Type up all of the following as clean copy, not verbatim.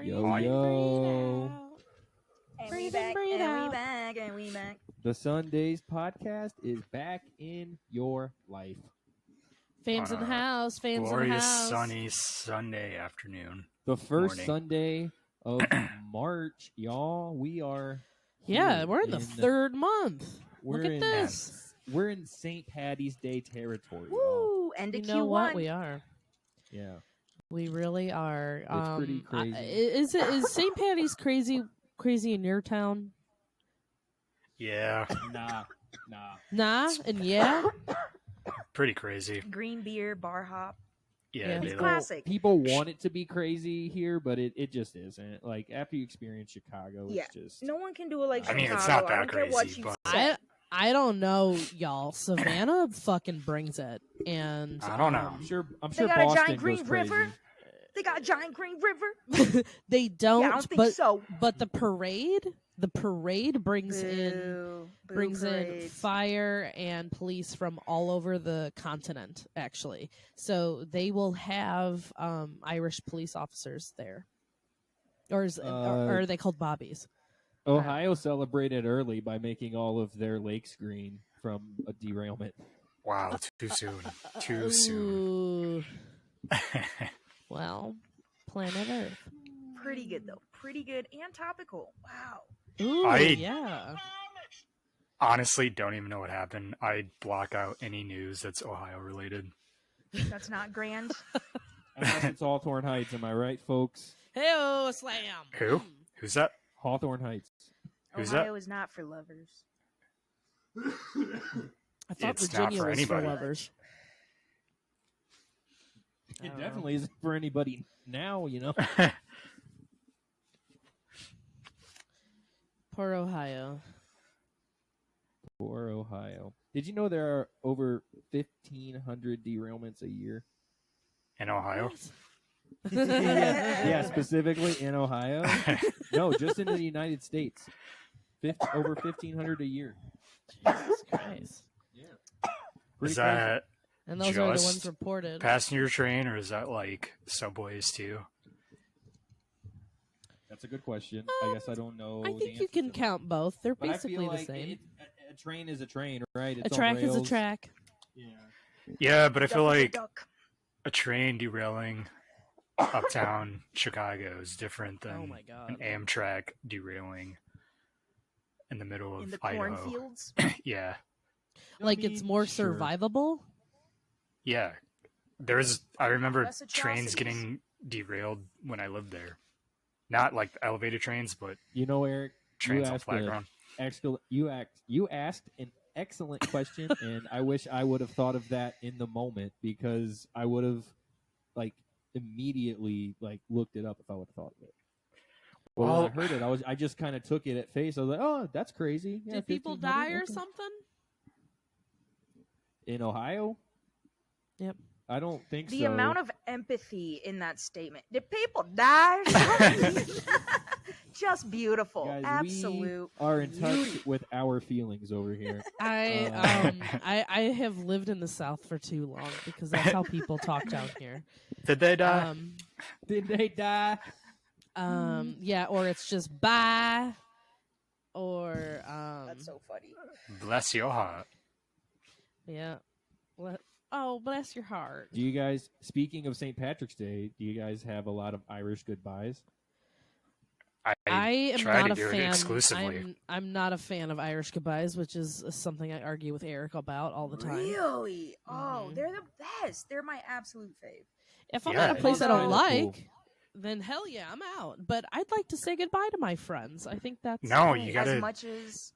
Yo, yo. And we back, and we back, and we back. The Sundays podcast is back in your life. Fans in the house, fans in the Glorious house. sunny Sunday afternoon. The first Morning. Sunday of March, y'all. We are Yeah, here we're in the third month. We're Look at in this. We're in St. Patty's Day territory. Y'all. Woo! And You a know Q1. what? We are. Yeah. We really are. It's pretty crazy. Is St. Patty's crazy in your town? Yeah, Nah. And yeah? pretty crazy. Green beer, bar hop. Yeah, Yeah. they It's like- classic. People want it to be crazy here, but it just isn't. Like, after you experience Chicago, Yeah. it's just... No one can do it like I Chicago. mean, it's not that I don't care what crazy, you but- say. I don't know, y'all. Savannah fucking brings it. And I don't know. I'm sure They got Boston a giant green goes crazy. river. They got a giant green river. they don't, Yeah, I don't think but so. but the parade brings in Boo. Boo brings in parades. fire and police from all over the continent, actually. So they will have Irish police officers there. Or are they called bobbies? Ohio celebrated early by making all of their lakes green from a derailment. Wow, too soon. Too soon. Ooh. Well, planet Earth. Pretty good, though. Pretty good and topical. Wow. Ooh, I- yeah. Honestly, don't even know what happened. I block out any news that's Ohio related. That's not grand. Unless it's Hawthorne Heights, am I right, folks? Hey-oh, slam. Who? Who's that? Hawthorne Heights. Who's Ohio that? is not for lovers. I thought It's not Virginia for was anybody. for lovers. I It don't know. definitely isn't for anybody now, you know. Poor Ohio. Poor Ohio. Did you know there are over 1,500 derailments a year? In Ohio? yeah, specifically in Ohio. No, just in the United States. Over 1,500 a year. Jesus Christ. Yeah. Is that And those are the Just ones reported. passenger train or is that like subways too? That's a good question. I guess I don't know. I the think you answer can to that. count both. They're But I basically feel the like same. a train is a train, right? A It's on track is a rails. track. Yeah. Yeah, but I feel Duck, like duck. a train derailing uptown Chicago is different than Oh my God. an Amtrak derailing in the middle of In the Idaho. cornfields. Yeah, Like it's more Sure. survivable. yeah. I remember Less trains atrocities. getting derailed when I lived there. Not like elevated trains, but You know, Eric, trains on asked flat a- ground. you asked an excellent question, and I wish I would have thought of that in the moment because I would have like immediately like looked it up if I would have thought of it. But when I Well- heard it, I just kind of took it at face. I was like, "Oh, that's crazy." Yeah, Did people 1,500? die or Okay. something? In Ohio? Yep. I don't think The so. amount of empathy in that statement. Did people die? Just beautiful. Guys, Absolute. we are in touch with our feelings over here. I have lived in the South for too long because that's how people talk down here. Did they die? Did they die? Yeah, or it's just bye, or That's so funny. Bless your heart. yeah. Oh, bless your heart. Do you guys, speaking of St. Patrick's Day, do you guys have a lot of Irish goodbyes? I am try not to a do it fan. exclusively. I'm not a fan of Irish goodbyes, which is something I argue with Eric about all the time. Really? Oh, Mhm. they're the best. They're my absolute fave. If I'm Yeah, at a place I don't it's kinda like, cool. then hell yeah, I'm out. But I'd like to say goodbye to my friends. I think that's No, nice. you gotta- As much as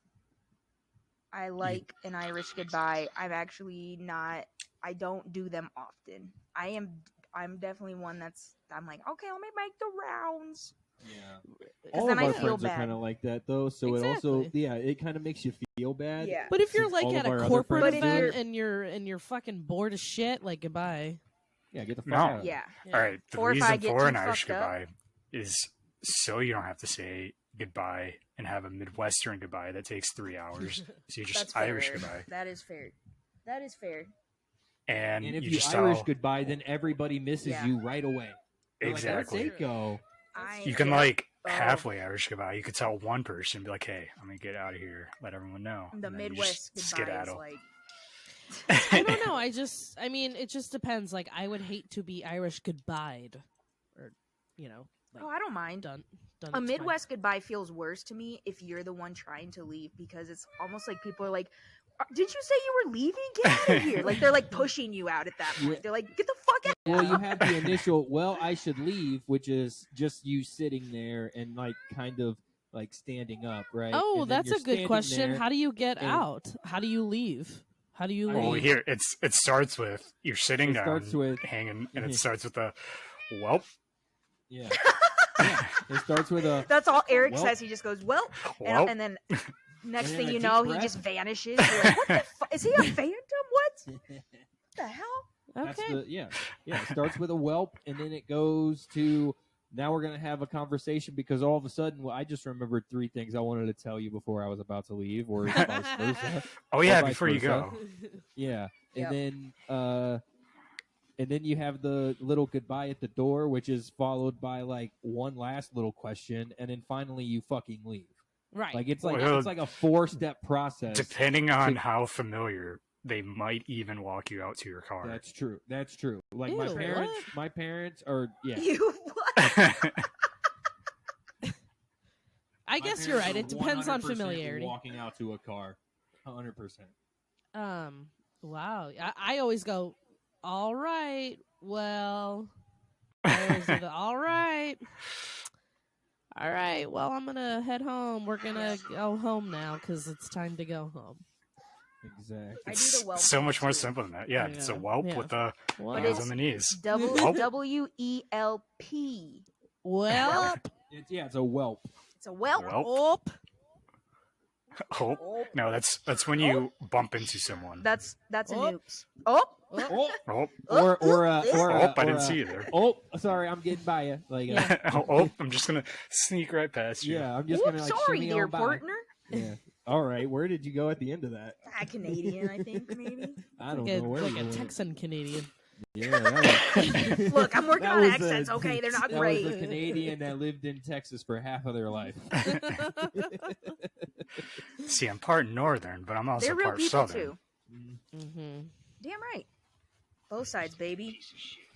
I like an Irish goodbye, I'm actually not. I don't do them often. I'm definitely one I'm like, okay, let me make the rounds. Yeah. All then of I our feel friends are bad. kind of like that, though. So it also, Exactly. it kind of makes you feel bad. Yeah. But if you're Since like all at of our a other corporate friends do event it. and you're fucking bored as shit, like goodbye. Yeah, get the fuck No. out. Yeah. Yeah. All right. The Or if I reason get for too an Irish fucked up. goodbye is so you don't have to say goodbye and have a Midwestern goodbye that takes 3 hours. So you That's just fair. Irish goodbye. That is fair. That is fair. And And if you you just Irish tell goodbye, then everybody misses Yeah. you right away. They're like, exactly. where'd they go? You can yeah. like Oh. halfway Irish goodbye. You could tell one person, be like, "Hey, I'm gonna get out of here. Let everyone know." The And then you Midwest just goodbye is skedaddle. like I don't know. I mean, it just depends. Like, I would hate to be Irish goodbyed, or like oh, I don't mind. done. A it's fine. Midwest goodbye feels worse to me if you're the one trying to leave because it's almost like people are like, "Did you say you were leaving? Get out of here!" Like they're like pushing you out at that point. Yeah. They're like, "Get the fuck out!" Well, you have the initial, well, I should leave, which is just you sitting there and like kind of like standing up, right? Oh, And then that's you're a good standing question. there, How do you get and- out? How do you leave? How do you I leave? Well, mean, here it starts with you're sitting It down, starts with- hanging, and Mhm. it starts with a "Welp." Yeah. Yeah. It starts with a That's all Eric Well- says. He just goes, "Well," Welp. and then next And then thing a you deep know, he breath. just vanishes. You're like, "What the is he a phantom? What the hell?" That's Okay. the yeah. It starts with a whelp, and then it goes to now we're gonna have a conversation because all of a sudden, well, I just remembered 3 things I wanted to tell you before I was about to leave, or vice versa. Oh yeah, vice before you versa. go. Yeah, Yep. and then you have the little goodbye at the door, which is followed by like one last little question, and then finally you fucking leave. Right. Like it's Well, like a 4-step process. Depending on to- how familiar, they might even walk you out to your car. That's true. That's true. Like Ew, my parents are yeah. You what? I My guess you're right. It parents are depends on 100% familiarity. Walking out to a car, 100%. Wow. I always go, all right, well, I always do the, all right. All right, well, I'm going to head home. We're going to go home now because it's time to go home. Exactly. I do It's the Welp so much more too. simple than that. Yeah, it's a Yeah. whelp Yeah. with the Well, But hands it's- on the knees. WWELP. well, It's a whelp. It's a whelp. Welp. up. Oh Oh, no, that's when you bump into someone. that's a Oh. noops. Oh, Oh, Oh, or I didn't see you there. Oh, sorry, I'm getting by you. Like, Yeah. I'm just gonna sneak right past you. yeah, I'm just gonna oops, like sorry, shimmy dear on by. partner. Yeah. All right, where did you go at the end of that? Canadian, I think maybe. I don't Like know where like you a went. Texan Canadian. Yeah, that was, Look, I'm working that on was accents. Okay, they're not that great. was a Canadian that lived in Texas for half of their life. See, I'm part northern, but I'm also They're real part people southern. too. Mm-hmm. Damn right. Both sides, baby.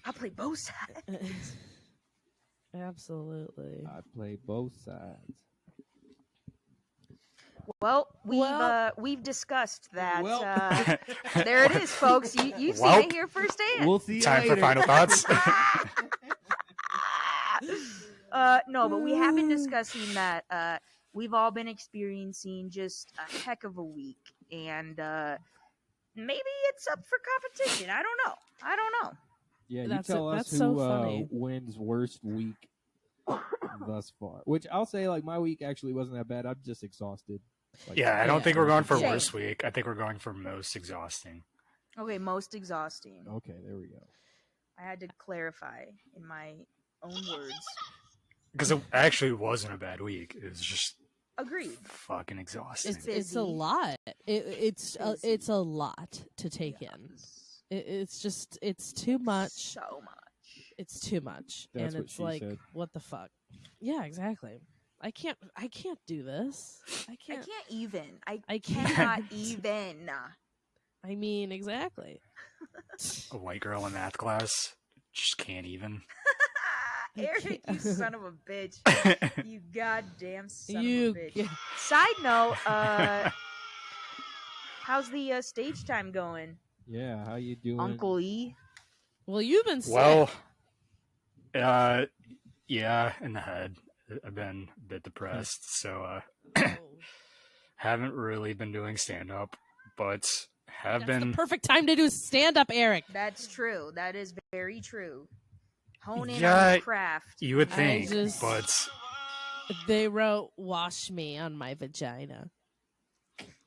I play both sides. Absolutely. I play both sides. Well, Well- we've discussed that. Well. There it is, folks. You've seen Welp. it here firsthand. We'll see you Time for later. final thoughts. No, but we have been discussing that we've all been experiencing just a heck of a week, and maybe it's up for competition. I don't know. Yeah, you That's tell it. us That's so who funny. wins worst week thus far. Which I'll say, like, my week actually wasn't that bad. I'm just exhausted. Like, Yeah, I don't Yeah. think we're going for Same. worst week. I think we're going for most exhausting. Okay, most exhausting. Okay, there we go. I had to clarify in my own words. Because it actually wasn't a bad week. It was just Agreed. fucking exhausting. It's a busy. lot. It's Busy. a lot to take in. It's too much. So much. It's too much, That's and what it's she like, said. what the fuck? Yeah, exactly. I can't do this. I I can't. can't even. I Cannot can't. even. I mean, exactly. A white girl in math class just can't even. I Eric, you can't. son of a bitch. You goddamn son You of a bitch. Side note, how's the stage time going, Yeah, how you doing? Uncle E? well, you've been sick. Well, yeah, in the head. I've been a bit depressed, so Oh, haven't really been doing stand up, but have that's been. the perfect time to do stand up, Eric. That's true. That is very true. Hone in on Yeah, your craft. You would I think, just- but They wrote "wash me" on my vagina. Clickety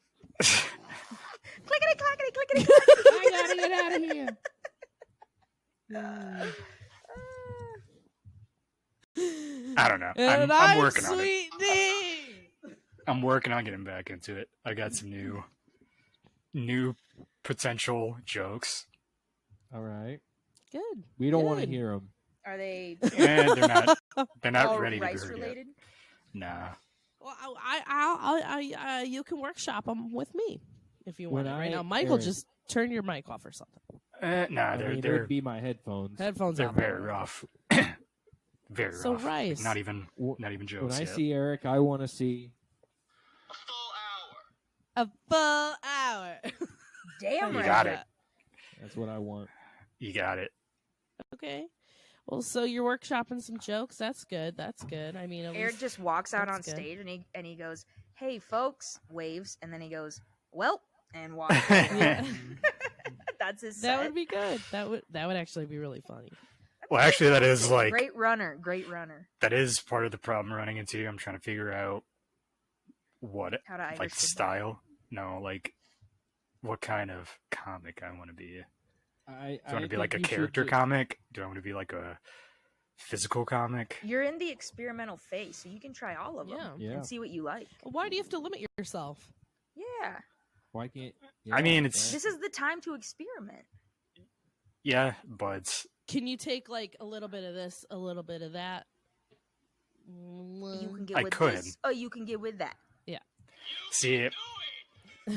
clackety clickety. I gotta get out of here. I don't know. And I'm working on it. Sweet D. I'm working on getting back into it. I got some new potential jokes. All right. Good. We don't want to Good. hear them. Are they And they're not all ready to be rice heard yet. related? Nah. Well, you can workshop them with me if you When want it. Right I- now, Michael, Eric- just turn your mic off or something. Nah, I mean, it they're would be my headphones. Headphones they're off. very rough. Very So rough. rice. Not even W- jokes. When I yet. see Eric, I want to see. A full hour. Damn You right. got it. That's what I want. You got it. Okay. Well, so you're workshopping some jokes. That's good. That's good. I mean, at Eric least just walks out on That's good. stage and he goes, "Hey folks," waves, and then he goes, "Well," and walks. Yeah. That's his that set. would be good. That would actually be really funny. Well, actually, that is like Great runner, great runner. that is part of the problem running into. I'm trying to figure out what How to Irish like goodbye. style. No, like what kind of comic I want to be. I Do I want to be think like a you should character ju- comic? Do I want to be like a physical comic? You're in the experimental phase, so you can try all of them Yeah. Yeah. and see what you like. Why do you have to limit yourself? Yeah, Why can't? I mean, yeah, it's- this is the time to experiment. Yeah, but Can you take like a little bit of this, a little bit of that? You can get I with could. this. Oh, you can get with that. see,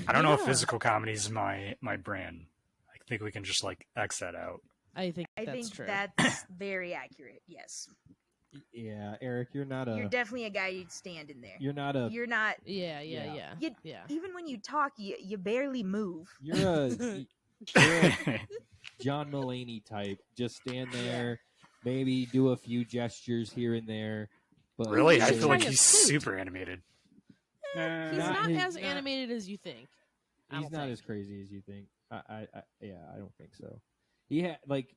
I don't know if Yeah. physical comedy is my brand. I think we can just like X that out. I think I that's think true. that's very accurate. Yes, Yeah, Eric, you're not you're a. definitely a guy you'd stand in there. You're not a. You're not. Yeah. Yeah. You- Even when you talk, you barely move. You're a. You're a John Mulaney type. Just stand there, maybe do a few gestures here and there. But Really, I should feel like try a he's flute. super animated. He's Not not his- as not- animated as you think. I he's don't not think. as crazy as you think. I don't think so. He had like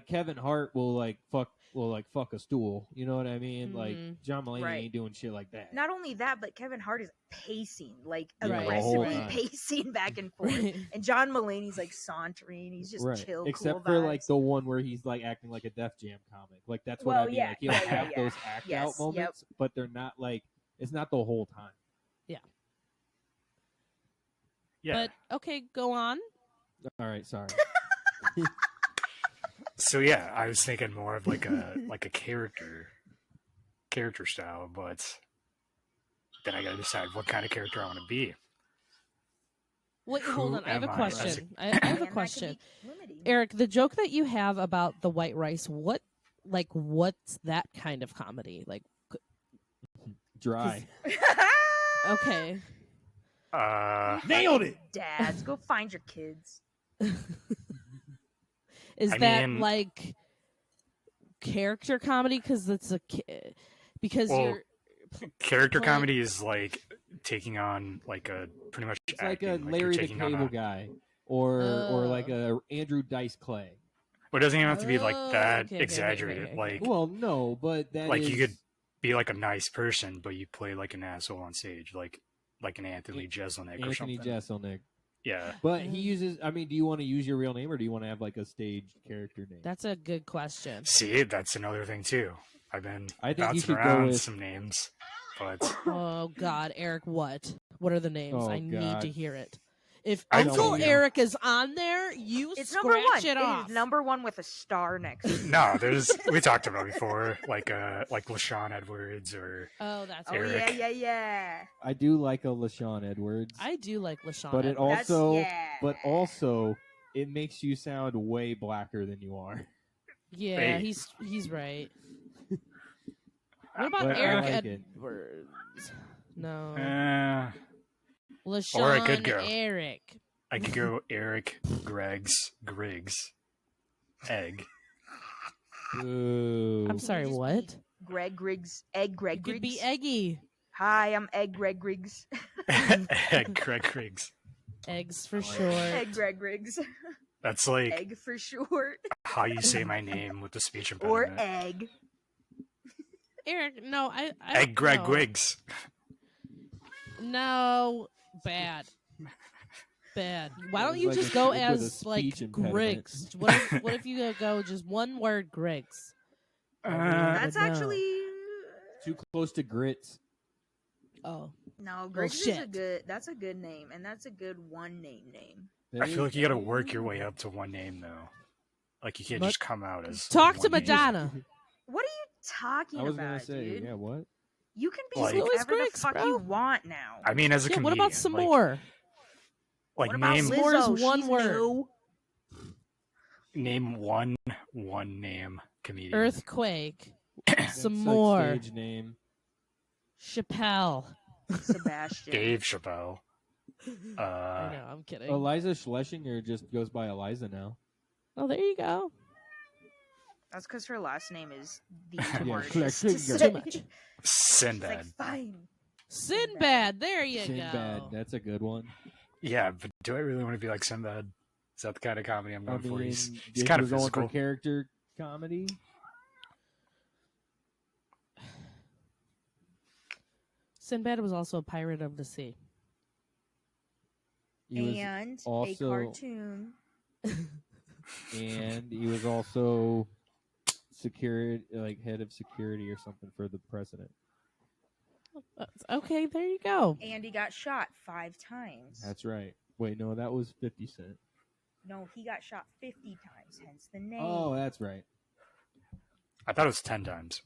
Kevin Hart will fuck a stool. You know what I mean? Like Mhm. John Mulaney Right. ain't doing shit like that. Not only that, but Kevin Hart is pacing, like Right. The whole aggressively time. pacing back and forth. Right. And John Mulaney's like sauntering. He's just right. chill, Except cool for vibes. like the one where he's like acting like a Def Jam comic. Like that's what Well, I mean. yeah, Like he'll yeah, have yeah. those act Yes, out yep. moments, but they're not like it's not the whole time. Yeah. But okay, go on. All right, sorry. So yeah, I was thinking more of like a character style, but then I gotta decide what kind of character I want to be. Wait, Who hold on. I have a am I as a- question. I have Man, a that could question. be limiting. Eric, the joke that you have about the white rice, what's that kind of comedy? Like, Dry. okay. Nailed it. Dads, go find your kids. Is I that mean- like character comedy because it's because Well, you're Character Playing- comedy is like taking on like a pretty much It's like acting, a you're Larry the taking on Cable a- Guy, or like a Andrew Dice Clay. But it doesn't even have to be like Oh, that okay, okay, exaggerated. okay. Like Well, no, but that Like, is- you could be like a nice person, but you play like an asshole on stage, like an Anthony Jeselnik or Anthony something. Jeselnik. Yeah. But he uses. I mean, do you want to use your real name or do you want to have like a staged character name? that's a good question. See, that's another thing too. I've been I think you bouncing should go around with- some names, but Oh God, Eric, what are the names? Oh, I need God. to hear it. If I Uncle don't know. Eric is on there, you It's scratch number one. it It off. is number one with a star next to it. no, there's we talked about before, like LaShawn Edwards or Oh, that's Oh, right. Eric. yeah. I do like a LaShawn Edwards, I do like LaShawn. but it Edwards. also, That's- it makes you sound way blacker than you are. yeah, Hey. he's right. What about But I Eric like it. Edwards? No, or I could LaShawn go. Eric. I could go Eric Griggs Egg. Ooh. I'm sorry, just what? Greg Griggs. Egg Greg It could Griggs. be Eggy. Hi, I'm Egg Greg Griggs. Egg Greg Griggs. Eggs for like short. Egg Greg Griggs. That's like Egg for short. how you say my name with the speech Or impediment. egg. Eric, no, I Egg Greg no. Griggs. No, bad. Bad. Why don't Sounds you like just a go with a as like speech impediment. Griggs? What if you go just one word Griggs? That's no. actually Too close to grits. Oh, no. Griggs is a shit. good. That's a good name, and that's a good one name. I feel like you got to work your way up to one name though. Like you can't But- just come out as Talk to one name. Madonna. What are you talking I was about, gonna say, dude? yeah, what? You can be Like- Louis whatever the Griggs, fuck bro. you want now. I mean, as a Yeah, what comedian, about some like, more? Like what about name More is Lizzo? one She's word. new. name one name comedian. Earthquake. That's Some like more. stage name. Chappelle. Sebastian. Dave Chappelle. I know, I'm kidding. Eliza Schlesinger just goes by Eliza now. Oh, there you go. That's because her last name is the Yeah, hardest Schlesinger. to say. Too much. It's Sinbad. like, fine. Sinbad. There you Sinbad, go. that's a good one. Yeah, but do I really want to be like Sinbad? Is that the kind of comedy I'm I going for? mean, He's if kind you're of going physical. for character comedy. Sinbad was also a pirate of the sea. He was And also- a cartoon. and he was also security, like head of security or something for the president. Okay, there you go. And he got shot 5 times. That's right. Wait, no, that was 50 Cent. No, he got shot 50 times, hence the name. Oh, that's right. I thought it was 10 times.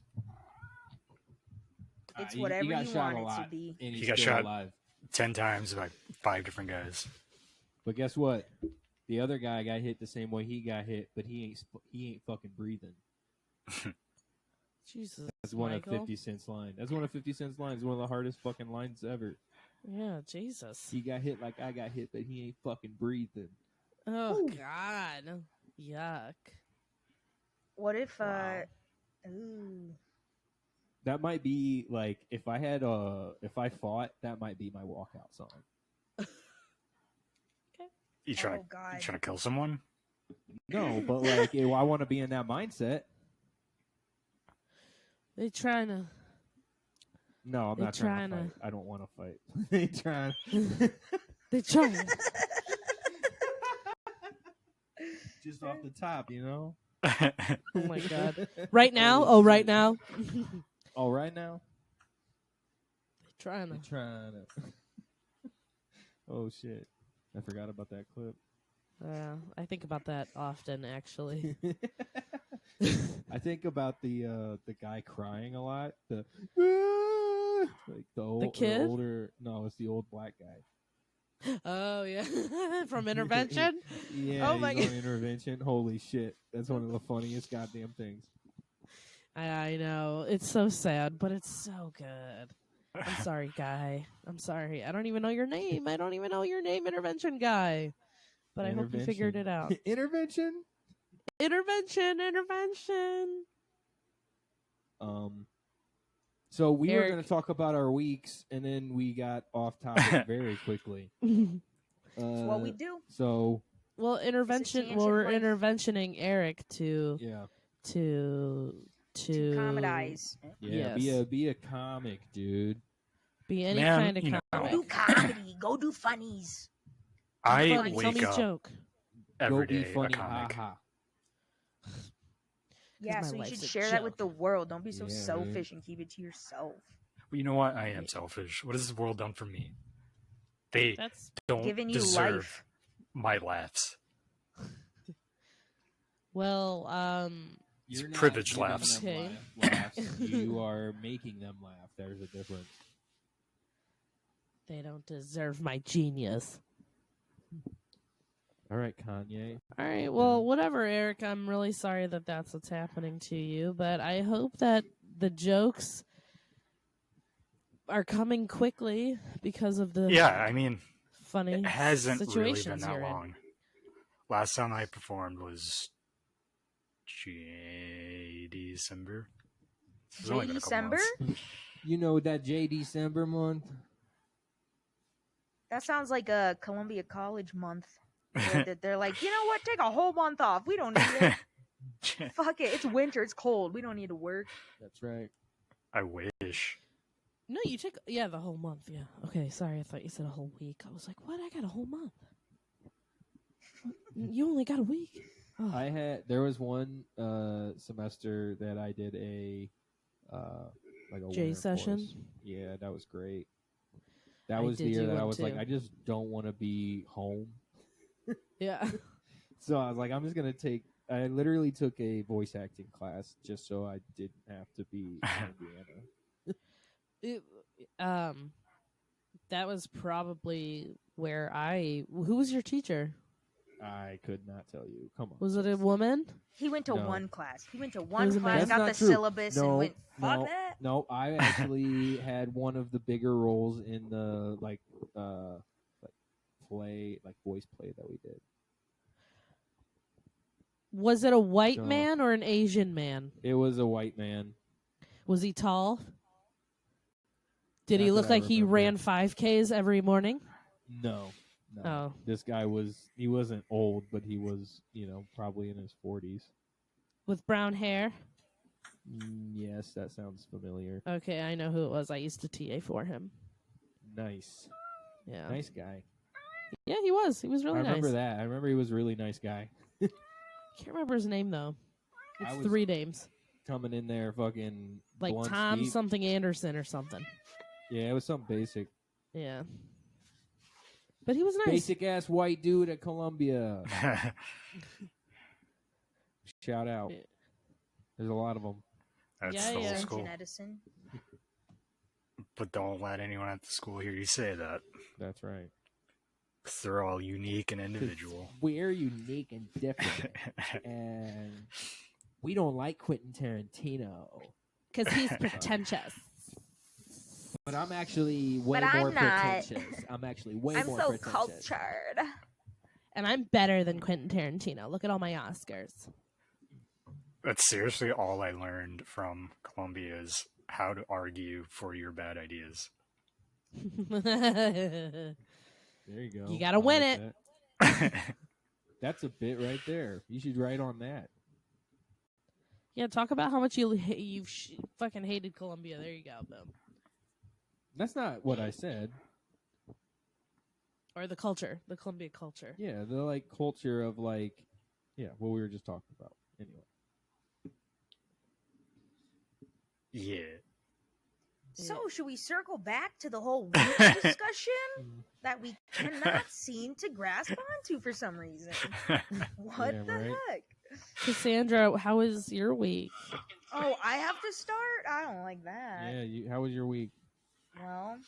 It's He whatever got you shot want a it lot, to be. and He he's got still shot. alive. 10 times by 5 different guys. But guess what? The other guy got hit the same way he got hit, but he ain't fucking breathing. Jesus. That's one Michael. of 50 Cent's lines. That's one of 50 Cent's lines. One of the hardest fucking lines ever. Yeah, Jesus. He got hit like I got hit, but he ain't fucking breathing. Oh, God. Yuck. What if, Wow. ooh. That might be like if I fought, that might be my walkout song. You trying, Oh, God. you trying to kill someone? No, but like I want to be in that mindset. They trying to. No, I'm They not trying to tryna- fight. I don't want to fight. They trying. They trying. Just off the top, you know. Oh my God. Right now? Oh, right now? Oh, right now. Trying They to. trying to. Oh shit! I forgot about that clip. I think about that often, actually. I think about the guy crying a lot. The like the kid? older. No, it's the old black guy. Oh, yeah. From Intervention? Yeah, Oh my he's God. on Intervention. Holy shit! That's one of the funniest goddamn things. I know. It's so sad, but it's so good. I'm sorry, guy. I'm sorry. I don't even know your name. I don't even know your name, Intervention guy. But I hope you figured it out. Intervention. Intervention. So we were Eric. going to talk about our weeks, and then we got off topic very quickly. It's what we do. So Well, intervention. Well, tangent we're life. interventioning Eric to yeah, to Comedize. yeah. Yes. Be a comic, dude. be any Man, kind of you know. Go comic. do comedy. Go do funnies. I Funny, tell wake me up joke. every Go be day funny, a comic. ha Yeah, my so you life's should a share that with the joke. world. Don't be so Yeah, dude. selfish and keep it to yourself. Well, you know what? I am selfish. What has this world done for me? They That's don't Giving you deserve life. my laughs. well. You're not privileged giving laughs. them Okay. laughs. You are making them laugh. There's a difference. They don't deserve my genius. All right, Kanye. All right, well, whatever, Eric. I'm really sorry that that's what's happening to you, but I hope that the jokes are coming quickly because of the Yeah, I mean, funny it hasn't really been situations that you're in. long. Last time I performed was December. This has only been a couple December? months. You know that J December month? That sounds like a Columbia College month. They're like, you know what? Take a whole month off. We don't need it. Fuck it. It's winter. It's cold. We don't need to work. That's right. I wish. No, you take the whole month. Yeah. Okay, sorry. I thought you said a whole week. I was like, what? I got a whole month. You only got a week. Oh. There was one semester that I did a like a J winter session? course. Yeah, that was great. That I was the did year do that I one was like, too. I just don't want to be home. Yeah. So I was like, I'm just gonna take. I literally took a voice acting class just so I didn't have to be in Indiana. That was probably where who was your teacher? I could not tell you. Come on. Was it a Jess. woman? He went to No. one class. He went to one was a class, man? That's got not the true. syllabus, No, and went, fuck no, that. No, I actually had one of the bigger roles in the like play, like voice play that we did. Was it a white No. man or an Asian man? It was a white man. Was he tall? Did he Not look that I like he remember. ran 5Ks every morning? No. Oh. This guy he wasn't old, but he was, probably in his 40s. With brown hair? Yes, that sounds familiar. Okay, I know who it was. I used to TA for him. Nice. Yeah. Nice guy. Yeah, he was. He was really I remember nice. that. I remember he was a really nice guy. Can't remember his name though. I It's was 3 names. coming in there fucking Like blunt Tom speed. something Anderson or something. Yeah, it was something basic. Yeah. But he was nice. Basic ass white dude at Columbia. Shout out. Yeah. There's a lot of them. That's Yeah, the whole yeah. school. Attention, Edison. But don't let anyone at the school hear you say that. That's right. 'Cause they're all unique and individual. We're unique and different, and we don't like Quentin Tarantino. Because he's pretentious. But I'm actually way But I'm more not. pretentious. I'm actually way I'm more so pretentious. cultured. And I'm better than Quentin Tarantino. Look at all my Oscars. That's seriously all I learned from Columbia is how to argue for your bad ideas. There you go. You gotta I win like it. that. That's a bit right there. You should write on that. Yeah, talk about how much you fucking hated Columbia. There you go, boom. That's not what I said. Or the culture, the Columbia culture. Yeah, the like culture of like, what we were just talking about. Anyway. Yeah. So, should we circle back to the whole weird discussion that we cannot seem to grasp onto for some reason? What Yeah, the right. heck? Cassandra, how was your week? Oh, I have to start? I don't like that. Yeah, how was your week? Well,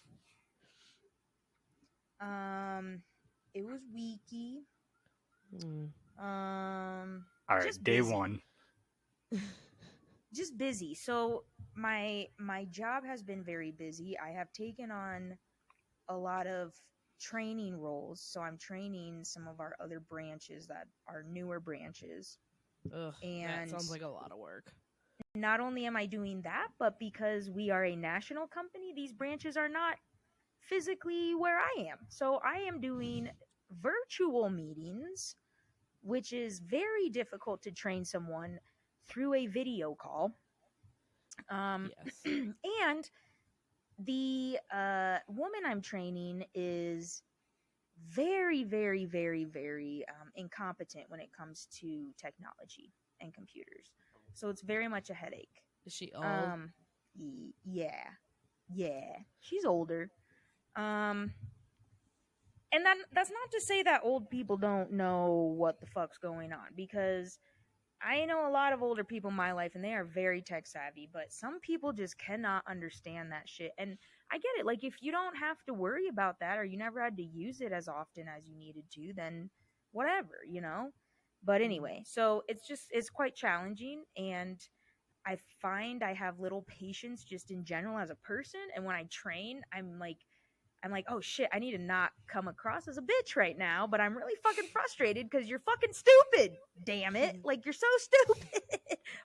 it was weeky. Mm. All right, Just day busy. one. Just busy. So my job has been very busy. I have taken on a lot of training roles. So I'm training some of our other branches that are newer branches. Ugh, that And sounds like a lot of work. not only am I doing that, but because we are a national company, these branches are not physically where I am. So I am doing virtual meetings, which is very difficult to train someone through a video call. Yes. And the woman I'm training is very, very, very, very incompetent when it comes to technology and computers. So it's very much a headache. Is she old? Yeah, she's older. And that's not to say that old people don't know what the fuck's going on, because I know a lot of older people in my life and they are very tech savvy, but some people just cannot understand that shit. And I get it. Like, if you don't have to worry about that, or you never had to use it as often as you needed to, then whatever, you know? But anyway, so it's quite challenging, and I find I have little patience just in general as a person. And when I train, I'm like, oh shit, I need to not come across as a bitch right now, but I'm really fucking frustrated because you're fucking stupid. Damn it. Like, you're so stupid.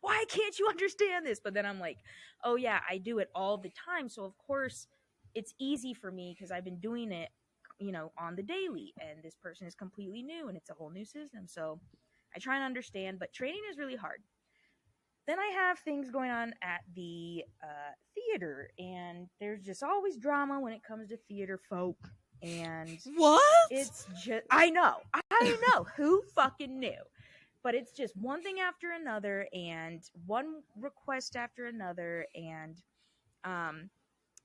Why can't you understand this? But then I'm like, oh yeah, I do it all the time. So of course it's easy for me because I've been doing it, on the daily, and this person is completely new and it's a whole new system. So I try and understand, but training is really hard. Then I have things going on at the theater, and there's just always drama when it comes to theater folk. And What? it's just, I know, who fucking knew? But it's just one thing after another, and one request after another, and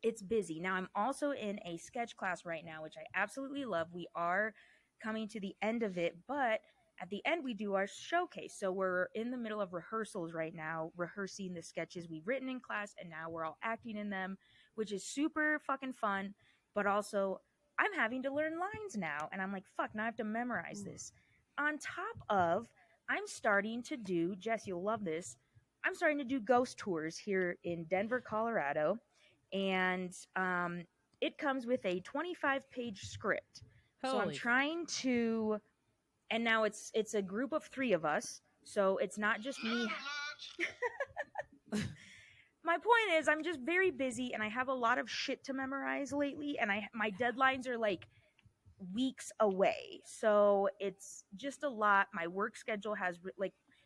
it's busy. Now, I'm also in a sketch class right now, which I absolutely love. We are coming to the end of it, but at the end we do our showcase. So we're in the middle of rehearsals right now, rehearsing the sketches we've written in class, and now we're all acting in them, which is super fucking fun. But also, I'm having to learn lines now, and I'm like, fuck, now I have to memorize this. On top of, I'm starting to do, Jess, you'll love this, I'm starting to do ghost tours here in Denver, Colorado, and it comes with a 25-page script. So I'm Holy trying to, and now it's a group of 3 of us, so it's not just me. My point is, I'm just very busy, and I have a lot of shit to memorize lately, and my deadlines are like weeks away, so it's just a lot. My work schedule has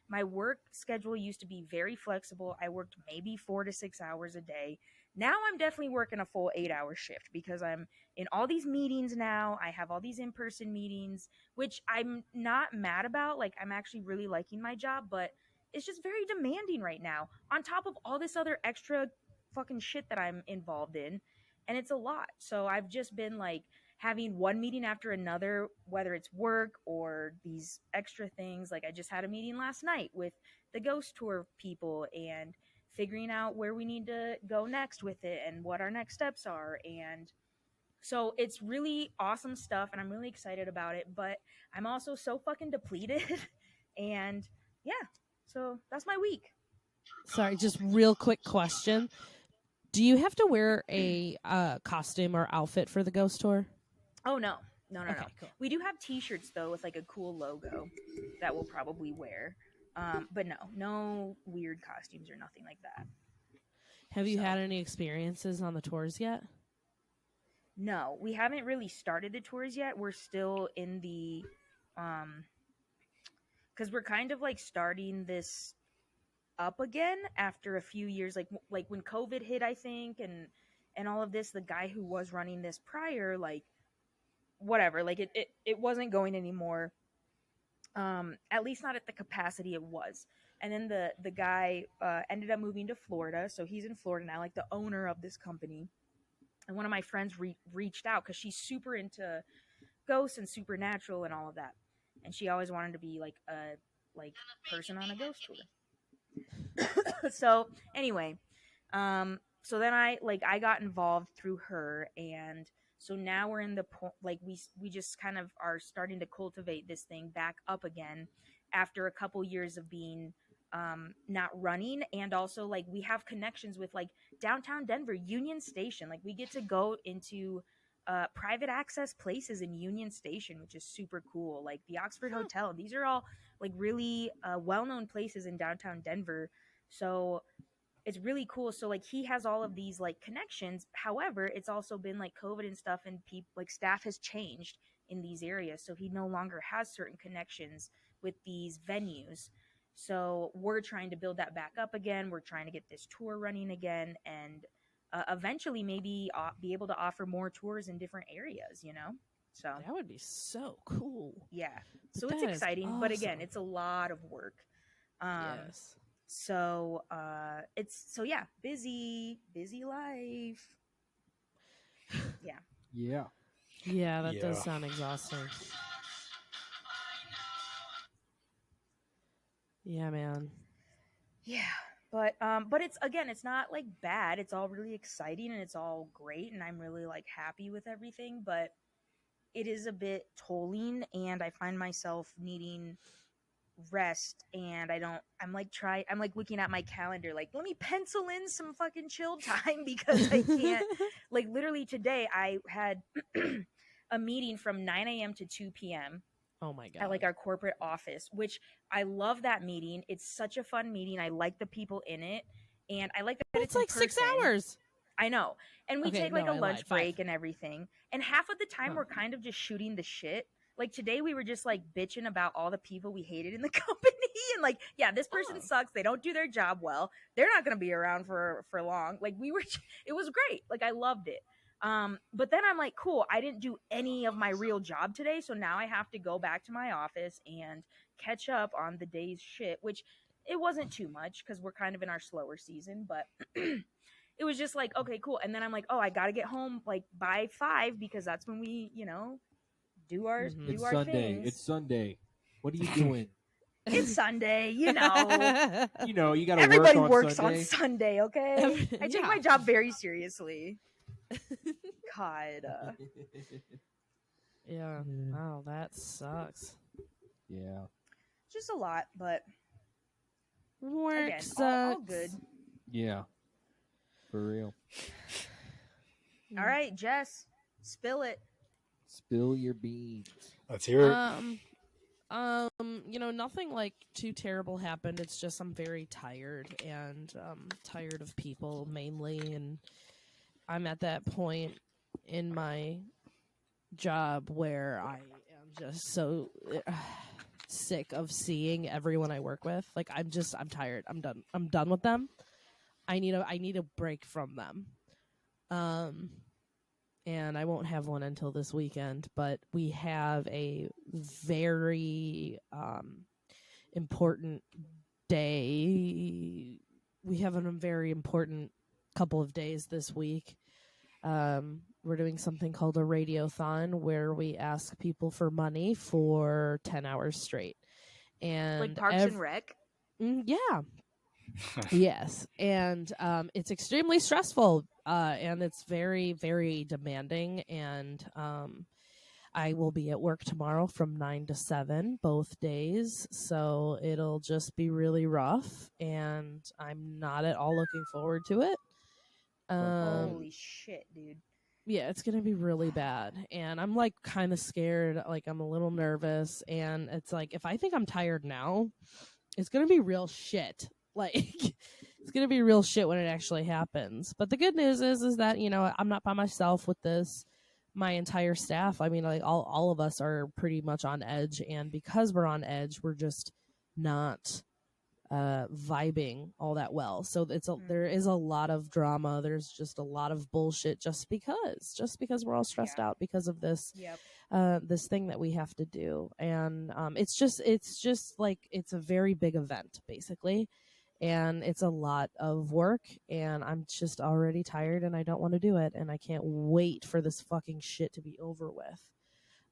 my work schedule used to be very flexible. I worked maybe 4 to 6 hours a day. Now I'm definitely working a full 8-hour shift because I'm in all these meetings now. I have all these in-person meetings, which I'm not mad about. Like, I'm actually really liking my job, but it's just very demanding right now, on top of all this other extra fucking shit that I'm involved in. And it's a lot. So I've just been like having one meeting after another, whether it's work or these extra things. Like, I just had a meeting last night with the ghost tour people and figuring out where we need to go next with it and what our next steps are. And so it's really awesome stuff, and I'm really excited about it, but I'm also so fucking depleted. And yeah, so that's my week. Sorry, just real quick question. Do you have to wear a costume or outfit for the ghost tour? Oh, no. No. Cool. We do have t-shirts, though, with like a cool logo that we'll probably wear. But no weird costumes or nothing like that. Have you had any experiences on the tours yet? No, we haven't really started the tours yet. We're still in the, because we're kind of like starting this up again after a few years, like when COVID hit, I think, and all of this. The guy who was running this prior, like, whatever, like it wasn't going anymore. At least not at the capacity it was. And then the guy ended up moving to Florida, so he's in Florida now, like the owner of this company. And one of my friends reached out because she's super into ghosts and supernatural and all of that, and she always wanted to be like a person on a ghost tour. So anyway, so then I got involved through her, and so now we're in the point, like, we just kind of are starting to cultivate this thing back up again after a couple years of being not running. And also, like, we have connections with like downtown Denver, Union Station. Like, we get to go into private access places in Union Station, which is super cool. Like the Oxford Hotel. These are all like really well-known places in downtown Denver. So it's really cool. So like he has all of these like connections. However, it's also been like COVID and stuff, and people, like, staff has changed in these areas, so he no longer has certain connections with these venues. So we're trying to build that back up again. We're trying to get this tour running again, and eventually maybe be able to offer more tours in different areas, you know? So That would be so cool. yeah. So it's That is exciting, but again, awesome. it's a lot of work. Yes. So yeah, busy life. Yeah. Yeah. Yeah, that does Yeah. sound exhausting. Yeah, man. Yeah. But it's not like bad. It's all really exciting and it's all great, and I'm really like happy with everything, but it is a bit tolling, and I find myself needing rest, and I'm like looking at my calendar like, let me pencil in some fucking chill time because I can't. Like, literally today I had a meeting from 9 a.m. to 2 p.m. Oh my god. at like our corporate office, which I love that meeting. It's such a fun meeting. I like the people in it, and I like that But it's it's in like 6 person. hours. I know. And we Okay, take like no, a I lunch lied. 5. break and everything. And half of the time Huh. we're kind of just shooting the shit. Like today we were just like bitching about all the people we hated in the company, and like, yeah, this person Oh. sucks. They don't do their job well. They're not going to be around for long. Like, it was great. Like, I loved it. But then I'm like, cool, I didn't do any of my real job today, so now I have to go back to my office and catch up on the day's shit, which it wasn't too much because we're kind of in our slower season, but it was just like, okay, cool. And then I'm like, oh, I gotta get home like by 5 because that's when we, do our Mhm. It's do our Sunday. things. It's Sunday. What are you doing? It's Sunday, you know. You know, you got to Everybody work on works Sunday. on Sunday, okay? I take my Yeah. job very seriously. God. Yeah. Wow, that sucks. Yeah. Just a lot, but Work again, sucks. all good. Yeah. For real. All right, Jess, spill it. Spill your beans. Let's hear it. Nothing like too terrible happened. It's just I'm very tired and tired of people mainly, and I'm at that point in my job where I am just so sick of seeing everyone I work with. Like I'm tired. I'm done. I'm done with them. I need a break from them. And I won't have one until this weekend, but we have a very important day. We have a very important couple of days this week. We're doing something called a radiothon where we ask people for money for 10 hours straight. And Like Parks and Rec. yeah. Yes. And it's extremely stressful and it's very, very demanding. And I will be at work tomorrow from 9 to 7 both days. So it'll just be really rough. And I'm not at all looking forward to it. Holy shit, dude. Yeah, it's gonna be really bad, and I'm like kind of scared. Like I'm a little nervous, and it's like if I think I'm tired now, it's gonna be real shit. Like it's gonna be real shit when it actually happens. But the good news is that I'm not by myself with this. My entire staff, I mean, like all of us are pretty much on edge, and because we're on edge, we're just not vibing all that well. So there is a lot of drama. There's just a lot of bullshit just because we're all stressed out because of this this thing that we have to do. And it's just like it's a very big event basically. And it's a lot of work, and I'm just already tired, and I don't want to do it, and I can't wait for this fucking shit to be over with.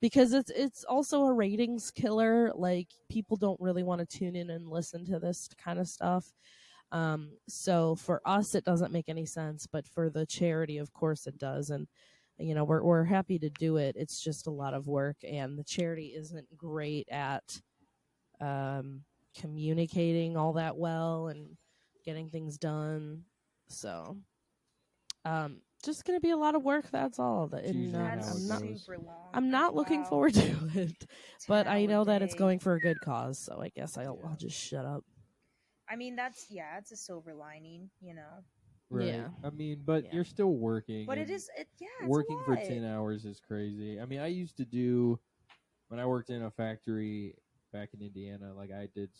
Because it's also a ratings killer. Like people don't really want to tune in and listen to this kind of stuff. So for us, it doesn't make any sense, but for the charity, of course, it does. And we're happy to do it. It's just a lot of work, and the charity isn't great at communicating all that well and getting things done. So just gonna be a lot of work. That's all. Choosing how That's it goes. super long. I'm not looking Wow. forward to it, but 10 I know hour that it's day. going for a good cause, so I guess I'll just shut up. I mean, that's a silver lining, Right. Yeah. I mean, but Yeah. you're still working. But and it's working a for lot. 10 hours is crazy. I mean, I used to do when I worked in a factory back in Indiana, like I did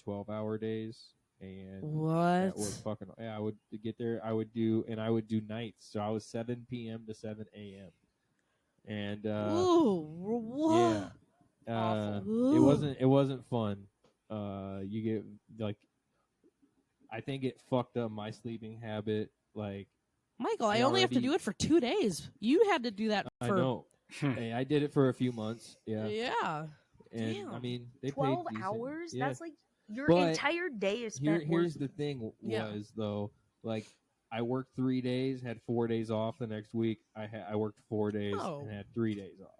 12-hour days, and that was What? fucking I would get there, I would do nights. So I was 7 p.m. to 7 a.m. And Ooh, what? yeah. Awful. It wasn't fun. You get like I think it fucked up my sleeping habit. Like Michael, I it only have to already- do it for 2 days. You had to do that I for know. Hey, I did it for a few months. Yeah. yeah. And Damn. I mean, they 12 paid decent. hours? Yeah. That's like your But entire day is spent Here's working. the thing Yeah. was though, like I worked 3 days, had 4 days off the next week. I worked 4 days Oh. and had 3 days off.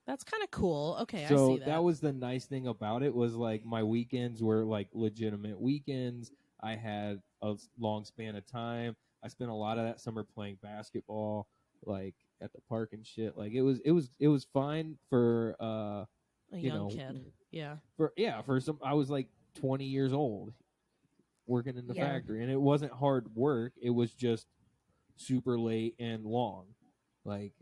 That's kind of cool. Okay, I So see that. was the nice thing about it was like my weekends were like legitimate weekends. I had a long span of time. I spent a lot of that summer playing basketball, like at the park and shit. Like it was fine for a you young know, kid. Yeah. for some. I was like 20 years old working in the Yeah. factory, and it wasn't hard work. It was just super late and long. Like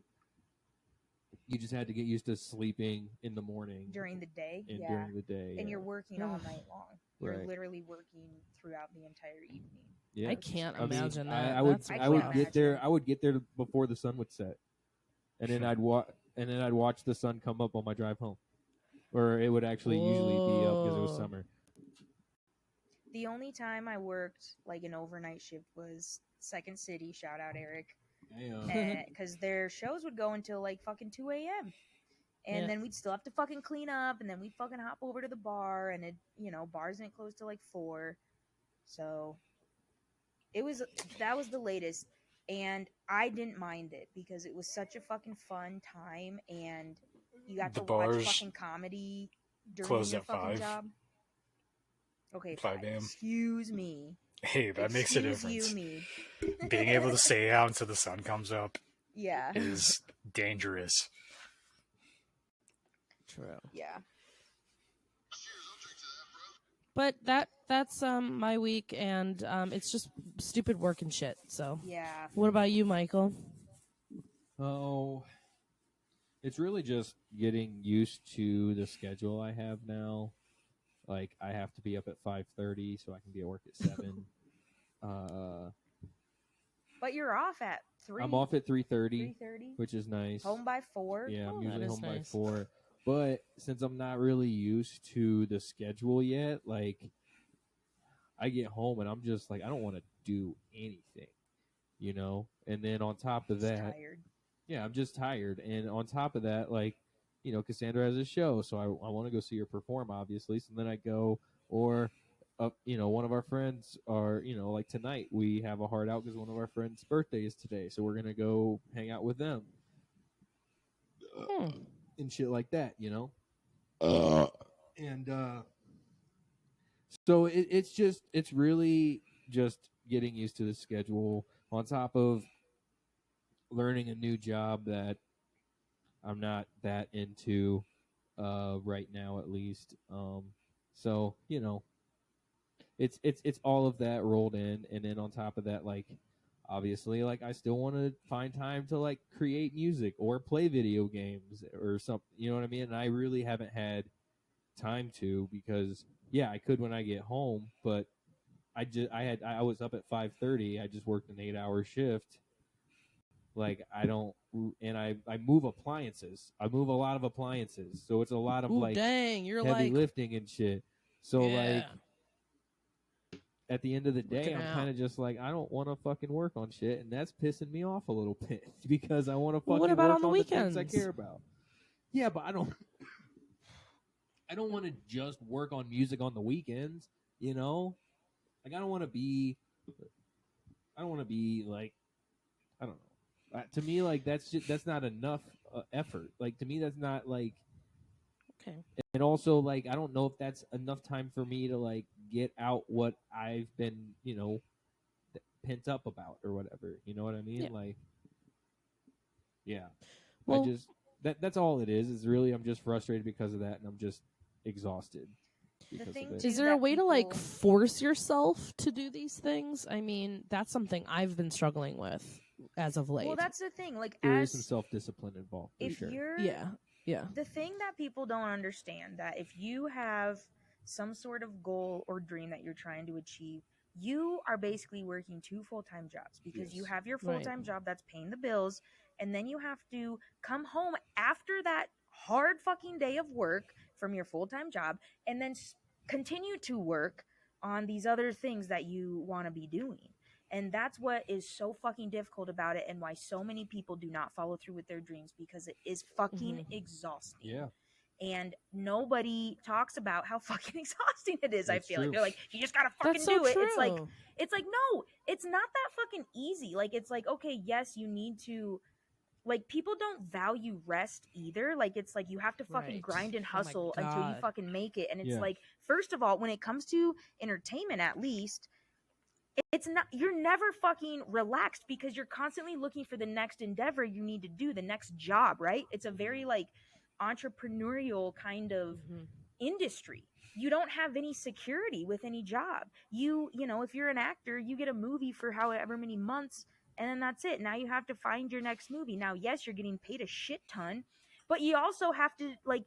you just had to get used to sleeping in the morning during the day. and Yeah. during the day. And yeah. you're working all Ugh. night long. You're Right. literally working throughout the entire evening. Yeah. I can't I mean, imagine that. I would That's I I would can't get there. imagine. I would get there before the sun would set, and then I'd watch the sun come up on my drive home, or it would actually usually be up because it was Whoa. summer. The only time I worked like an overnight shift was Second City. Shout out Eric. Because their shows would go until like fucking 2 a.m. And Yeah. then we'd still have to fucking clean up, and then we'd fucking hop over to the bar, and bars didn't close till like 4. So that was the latest. And I didn't mind it because it was such a fucking fun time, and you got The to watch bars fucking comedy during closed your at fucking 5. job. Okay, 5 fine. a.m. Excuse me. Hey, that makes a Excuse difference. you, me. Being able to stay out until the sun comes up Yeah. is dangerous. True. Yeah. But that's my week, and it's just stupid work and shit. So, Yeah. what about you, Michael? Oh, it's really just getting used to the schedule I have now. Like, I have to be up at 5:30 so I can be at work at 7. But you're off at 3. I'm off at 3:30, 3:30. which is nice. Home by 4. Yeah, I'm Oh, usually that is home by nice. 4. But since I'm not really used to the schedule yet, like, I get home and I'm just like, I don't want to do anything, And then on top of Just that, tired. yeah, I'm just tired. And on top of that, like, Cassandra has a show, so I want to go see her perform, obviously. So then I go, or, one of our friends are, like tonight we have a heart out because one of our friends' birthday is today. So we're going to go hang out with them and shit like that, And so it's really just getting used to the schedule on top of learning a new job that I'm not that into right now, at least. So it's all of that rolled in, and then on top of that, like, obviously, like, I still want to find time to like create music or play video games or something. You know what I mean? And I really haven't had time to, because yeah, I could when I get home, but I was up at 5:30. I just worked an 8-hour shift. Like, I don't, and I move appliances. I move a lot of appliances, so it's a lot of Ooh, like dang, you're heavy like lifting and shit. So like, yeah. at the end of the day, Looking I'm out. kind of just like, I don't want to fucking work on shit, and that's pissing me off a little bit because I want to Well, fucking what about work on the the things I weekends? care about. Yeah, but I don't want to just work on music on the weekends. Like, I don't want to be like, I don't know. To me, like, that's not enough effort. Like, to me, that's not like. Okay. And also, like, I don't know if that's enough time for me to like get out what I've been, pent up about or whatever. You know what I mean? Yeah. Like, yeah. Well- I just that's all it is. Is really, I'm just frustrated because of that, and I'm just exhausted because thing of it. too- Is there a that way to like people- force yourself to do these things? I mean, that's something I've been struggling with as of late. Well, that's the thing. Like, There is some as self-discipline involved, for if sure. you're yeah. the thing that people don't understand, that if you have some sort of goal or dream that you're trying to achieve, you are basically working 2 full-time jobs, because you Yes. have your Right. full-time job that's paying the bills, and then you have to come home after that hard fucking day of work from your full-time job, and then continue to work on these other things that you want to be doing. And that's what is so fucking difficult about it, and why so many people do not follow through with their dreams, because it is fucking exhausting. Yeah. And nobody talks about how fucking exhausting it is. I That's feel like true. they're like, you just gotta fucking That's so do it. true. It's like no, it's not that fucking easy. Like, it's like, okay, yes, you need to, like, people don't value rest either. Like, it's like you have to fucking Right. grind and Oh my hustle until you God. fucking make it. And it's Yeah. like, first of all, when it comes to entertainment, at least, it's not, you're never fucking relaxed, because you're constantly looking for the next endeavor you need to do, the next job, right? It's a very like entrepreneurial kind of Mhm. industry. You don't have any security with any job. You know, if you're an actor, you get a movie for however many months, and then that's it. Now you have to find your next movie. Now, yes, you're getting paid a shit ton, but you also have to like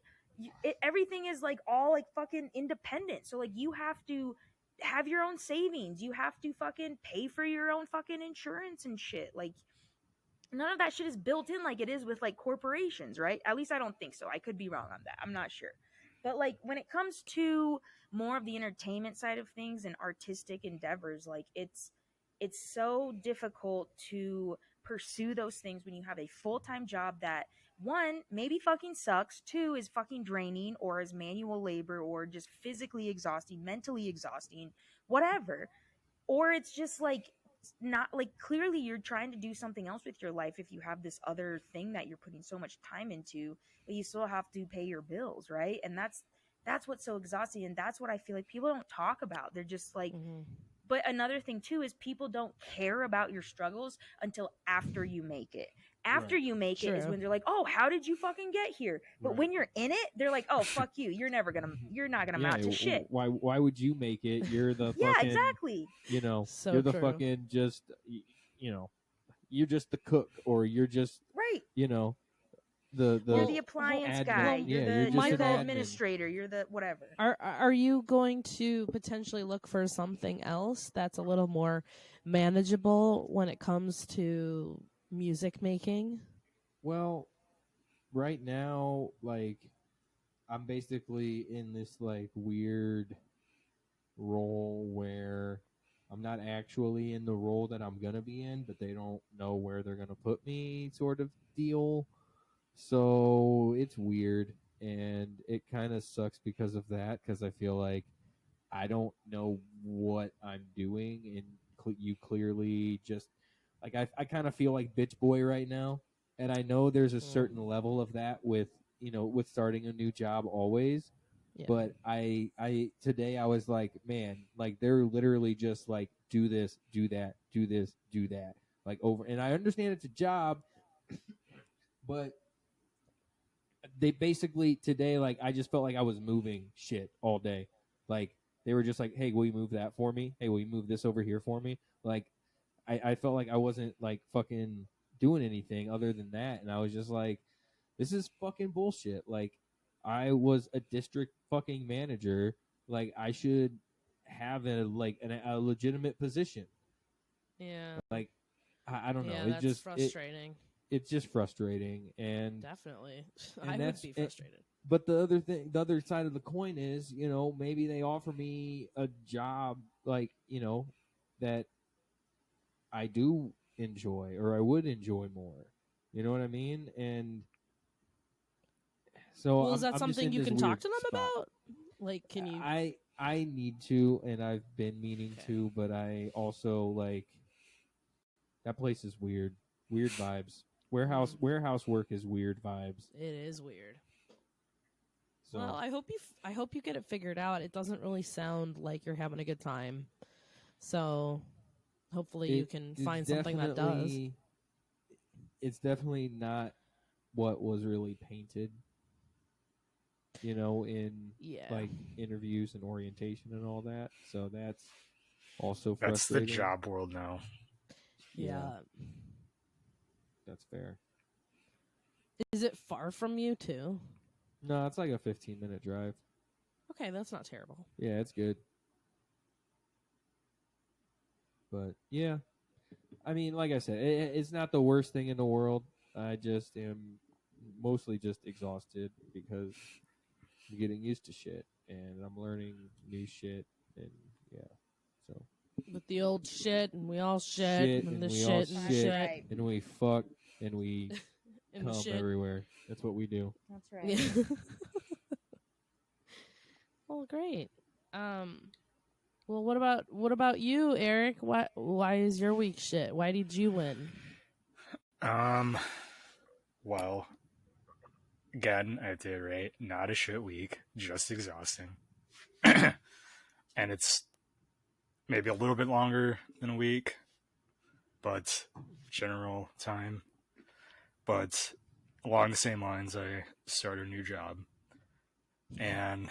everything is like all like fucking independent. So like you have to have your own savings. You have to fucking pay for your own fucking insurance and shit. Like, none of that shit is built in like it is with like corporations, right? At least I don't think so. I could be wrong on that. I'm not sure. But like when it comes to more of the entertainment side of things and artistic endeavors, like it's it's so difficult to pursue those things when you have a full-time job that, one, maybe fucking sucks, two, is fucking draining, or is manual labor, or just physically exhausting, mentally exhausting, whatever. Or it's just like not like, clearly you're trying to do something else with your life if you have this other thing that you're putting so much time into, but you still have to pay your bills, right? And that's what's so exhausting, and that's what I feel like people don't talk about. They're just like, but another thing too is people don't care about your struggles until after you make it. After Right. you make it is True. when they're like, "Oh, how did you fucking get here?" But Right. when you're in it, they're like, "Oh, fuck you. You're not gonna amount to shit." Why would you make it? You're the Yeah, fucking, exactly. you know, So you're the true. fucking just, you know, you're just the cook, or you're just, Right. you know, the You're the appliance admin. guy. Yeah, You're the you're just you're an the admin. administrator. You're the whatever. Are you going to potentially look for something else that's a little more manageable when it comes to music making? Well, right now, like, I'm basically in this like weird role where I'm not actually in the role that I'm gonna be in, but they don't know where they're gonna put me, sort of deal. So it's weird, and it kind of sucks because of that. Because I feel like I don't know what I'm doing, and you clearly just like I kind of feel like bitch boy right now, and I know there's a certain level of that with with starting a new job always. Yeah. But I today I was like, man, like they're literally just like do this, do that, do this, do that, like over. And I understand it's a job, but they basically today, like, I just felt like I was moving shit all day. Like they were just like, hey, will you move that for me? Hey, will you move this over here for me? Like I felt like I wasn't like fucking doing anything other than that, and I was just like, this is fucking bullshit. Like I was a district fucking manager. Like I should have a legitimate position. Yeah. Like I don't know. Yeah, It that's just frustrating. it's just frustrating, and Definitely. and I would that's- be frustrated. but the other side of the coin is, maybe they offer me a job, like, that I do enjoy, or I would enjoy more. You know what I mean? And so Well, is that I'm just something in you this can talk weird to them spot. about? Like, can you? I need to, and I've been meaning Okay. to, but I also like that place is weird. Weird vibes. Warehouse work is weird vibes. It is weird. So Well, I hope you get it figured out. It doesn't really sound like you're having a good time. So, hopefully you can it's find something that does. definitely- It's definitely not what was really painted, in Yeah. like interviews and orientation and all that. So that's also That's the frustrating. job world now. Yeah. That's fair. Is it far from you too? No, it's like a 15-minute drive. Okay, that's not terrible. Yeah, it's good. But yeah, I mean, like I said, it's not the worst thing in the world. I just am mostly just exhausted because I'm getting used to shit, and I'm learning new shit, and yeah, so With the old shit, and we all Shit, and and the we all shit, and the shit. shit, Right. and we fuck, and we and the come shit. everywhere. That's what we do. That's right. Yeah. Well, great. Well, what about you, Eric? Why is your week shit? Why did you win? Well, again, I have to reiterate, not a shit week, just exhausting. And it's maybe a little bit longer than a week, but general time. But along the same lines, I started a new job and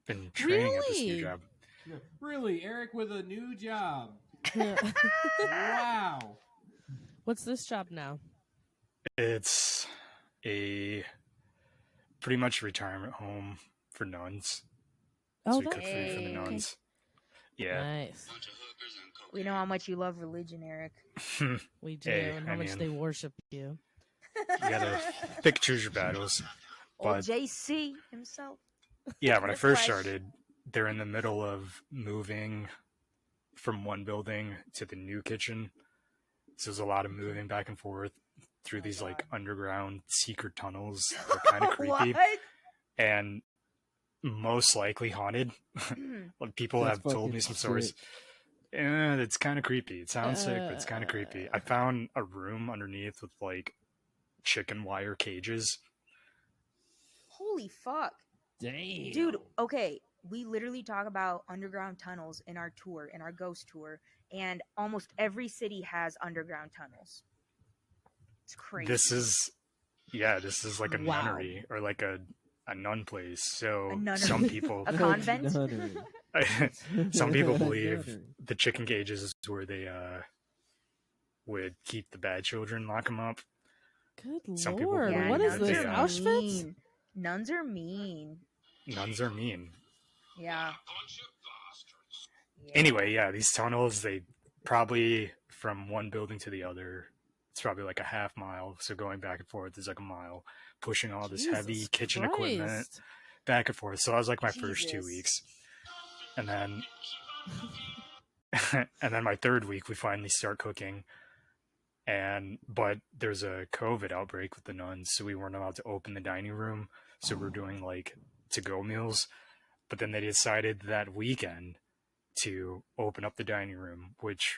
been training at this new Really? job. Really, Eric with a new job. Yeah. Wow. What's this job now? It's a pretty much retirement home for nuns. Oh, So we cook that's food for the Hey. nuns. Yeah. nice. We know how much you love religion, Eric. You We do, Hey, and how I much mean- they worship you. gotta pick choose your battles. Old But JC himself. yeah, when I The first flesh. started, they're in the middle of moving from one building to the new kitchen. So there's a lot of moving back and forth through these like underground secret tunnels. They're kind of creepy What? and most likely haunted. Like, people That's have told fucking me some stories. sick. It's kind of creepy. It sounds sick, but it's kind of creepy. I found a room underneath with like chicken wire cages. Holy fuck. Damn. Dude, okay. We literally talk about underground tunnels in our tour, in our ghost tour, and almost every city has underground tunnels. It's crazy. This is like a Wow. nunnery or like a nun place. So A nunnery. some people A convent? some people believe the chicken cages is where they would keep the bad children, lock them up. Good Some people lord, believe what is that this? they, Auschwitz? Mean. Nuns are mean. Nuns are mean. Yeah. Anyway, yeah, these tunnels, they probably from one building to the other, it's probably like a half mile. So going back and forth is like a mile, pushing all this heavy Jesus kitchen equipment Christ. back and forth. So that was like my first 2 Jesus. weeks. And then and then my third week we finally start cooking. But there's a COVID outbreak with the nuns, so we weren't allowed to open the dining room. So we're doing like to-go meals. But then they decided that weekend to open up the dining room, which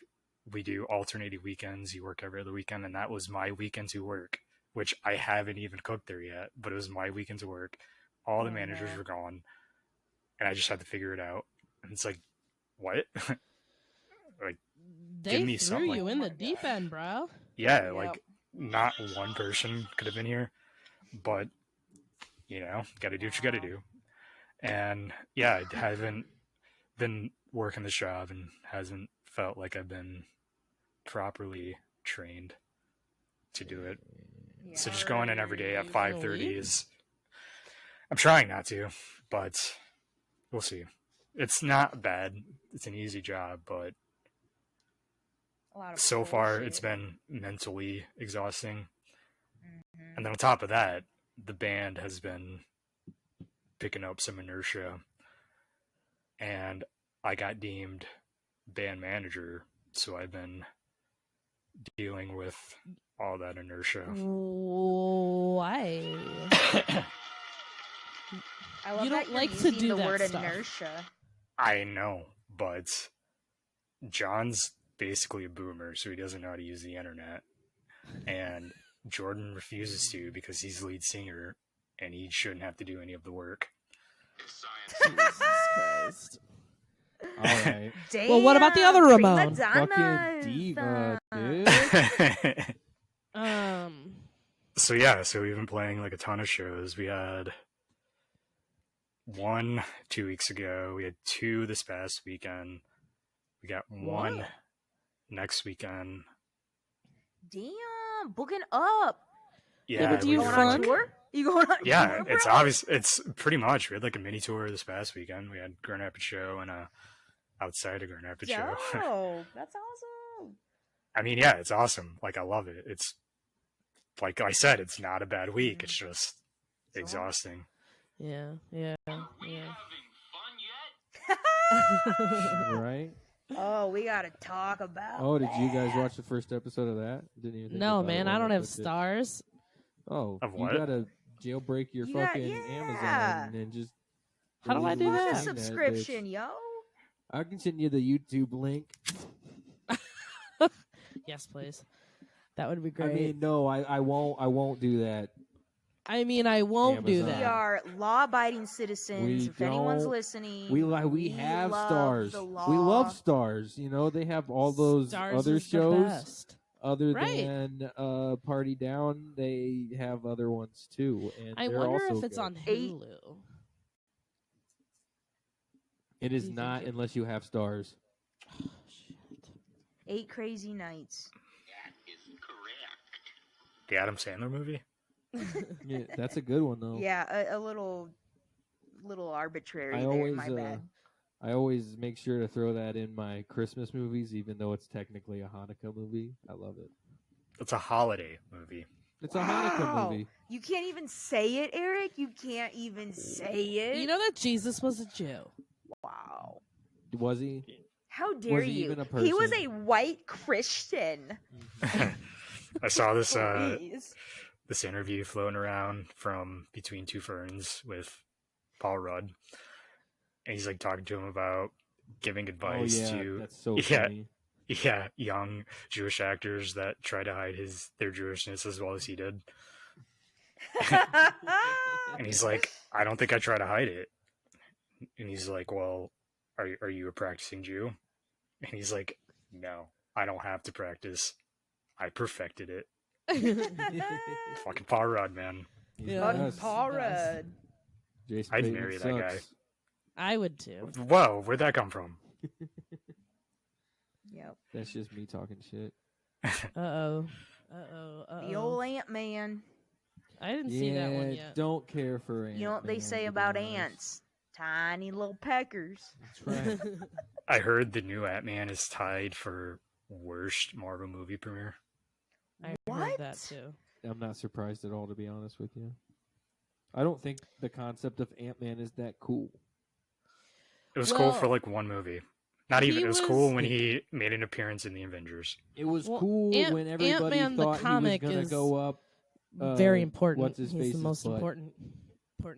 we do alternating weekends. You work every other weekend, and that was my weekend to work, which I haven't even cooked there yet, but it was my weekend to work. All the Oh, managers no. were gone, and I just had to figure it out. And it's like, what? Like, They me threw something. you in Oh the my deep God. end, bro. yeah, Yep. like not one person could have been here, but got to do what you got to do. And yeah, I haven't been working this job and hasn't felt like I've been properly trained to do it. Yeah. So just going in every day at Are you gonna 5:30 leave? is, I'm trying not to, but we'll see. It's not bad. It's an easy job, but A lot of so far bullshit. it's been mentally exhausting. Mhm. And then on top of that, the band has been picking up some inertia, and I got deemed band manager, so I've been dealing with all that inertia. Why? I love You that don't you're like to using do the that word stuff. inertia. I know, but John's basically a boomer, so he doesn't know how to use the internet. And Jordan refuses to because he's lead singer and he shouldn't have to do any of the work. Jesus Christ. All right. Damn, Well, what about the other prima Ramon? Fucking donnas. diva, dude. So we've been playing like a ton of shows. We had one 2 weeks ago. We had two this past weekend. We got one Wow. next weekend. Damn, booking up. Yeah, but do you Going fun? on tour? You going on Yeah, tour, it's bro? obvious. It's pretty much. We had like a mini tour this past weekend. We had Grand Rapids show and a outside of Grand Rapids show. Yo, that's awesome. I mean, yeah, it's awesome. Like, I love it. It's like I said, it's not a bad week. It's just So- exhausting. Yeah. Right? Oh, we gotta talk about. Oh, did you guys that. watch the first episode of that? Didn't even think No, about it man, when I don't have clicked it. stars. Oh, Of you what? gotta jailbreak your You got- fucking yeah. Amazon and just. How do I delete do and Want a that? stream subscription, bitch. yo? I can send you the YouTube link. Yes, please. That would be great. I mean, no, I won't do that. I won't do Amazon. We that. are law-abiding citizens. We If anyone's don't- listening, We have love stars. The law. We love stars. You know, they have all those Stars other is the shows best. other Right. than Party Down. They have other ones too, and I they're wonder also if it's good. on Eight- Hulu. It Do is you think not it- unless you have stars. Oh, shit. 8 Crazy Nights. The Adam Sandler movie? Yeah, that's a good one though. Yeah, a little arbitrary I there. always My bad. I always make sure to throw that in my Christmas movies, even though it's technically a Hanukkah movie. I love it. It's a holiday movie. It's a Hanukkah Wow. movie. You can't even say it, Eric. You can't even say it. You know that Jesus was a Jew. Wow. Was he? How dare he you? even a He was person? a white Christian. I saw this Please. this interview floating around from Between Two Ferns with Paul Rudd, and he's like talking to him about giving Oh advice yeah, to that's so yeah, funny. young Jewish actors that try to hide their Jewishness as well as he did. And he's like, I don't think I try to hide it. And he's like, well, are you a practicing Jew? And he's like, no, I don't have to practice. I perfected it. Fucking Paul Rudd, man. He's Yeah. the Fucking best. Paul Yes. Rudd. Jason I'd Bateman marry that guy. sucks. I would too. Whoa, where'd that come from? Yep. That's just me talking shit. Uh-oh. Uh-oh. Uh-oh. The old Ant-Man. I didn't see that one yet. Don't care for ants. You know what they say about ants? Tiny little peckers. That's right. I heard the new Ant-Man is tied for worst Marvel movie premiere. I heard What? that too. I'm not surprised at all, to be honest with you. I don't think the concept of Ant-Man is that cool. It was cool Well, for like one movie. Not he even. It was was- cool when he made an appearance in the Avengers. It was Well, cool when everybody Ant-Man, the thought he was comic, gonna is go up. Very important. What's his He's face's the most butt. important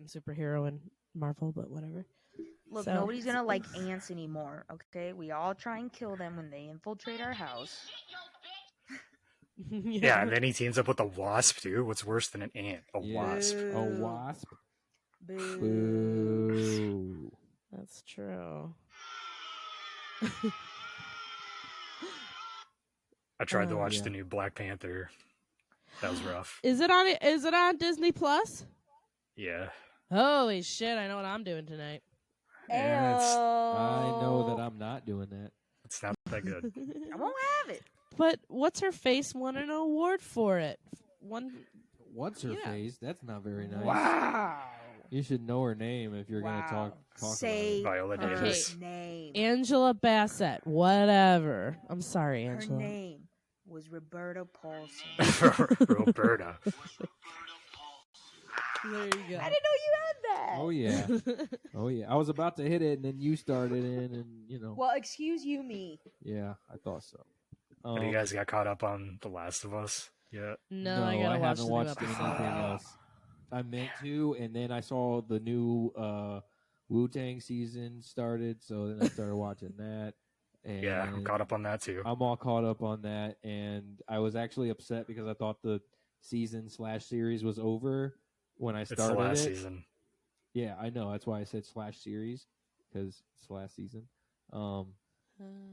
superhero in Marvel, but whatever. Look, So- nobody's gonna like ants anymore, okay? We all try and kill them when they infiltrate our house. Yeah, and then he teams up with a wasp too. What's worse than an ant? A Yeah. wasp. A wasp. Boo. Boo. That's true. I tried to Oh, watch yeah. the new Black Panther. That was rough. Is it on? Is it on Disney Plus? Yeah. Holy shit! I know what I'm doing tonight. Yeah, I know that I'm not doing that. it's not that good. I won't have it. But what's her face won an award for it? One. What's her Yeah. face? That's not very nice. Wow. You should know her name if you're gonna talk Say Viola her Davis. name. Angela Bassett. Whatever. I'm sorry, Her Angela. name was Roberta Paulson. Roberta. There you go. I didn't know you had that. Oh yeah, oh yeah. I was about to hit it, and then you started in, and you know. Well, excuse you, me. Yeah, I thought so. Have you guys got caught up on The Last of Us yet? No, I gotta watch haven't the new watched episode. anything else. I meant to, and then I saw the new Wu-Tang season started, so then I started watching that. And Yeah, I'm caught up on that too. I'm all caught up on that, and I was actually upset because I thought the season/series was over when I It's the started last it. season. Yeah, I know. That's why I said /series because it's the last season.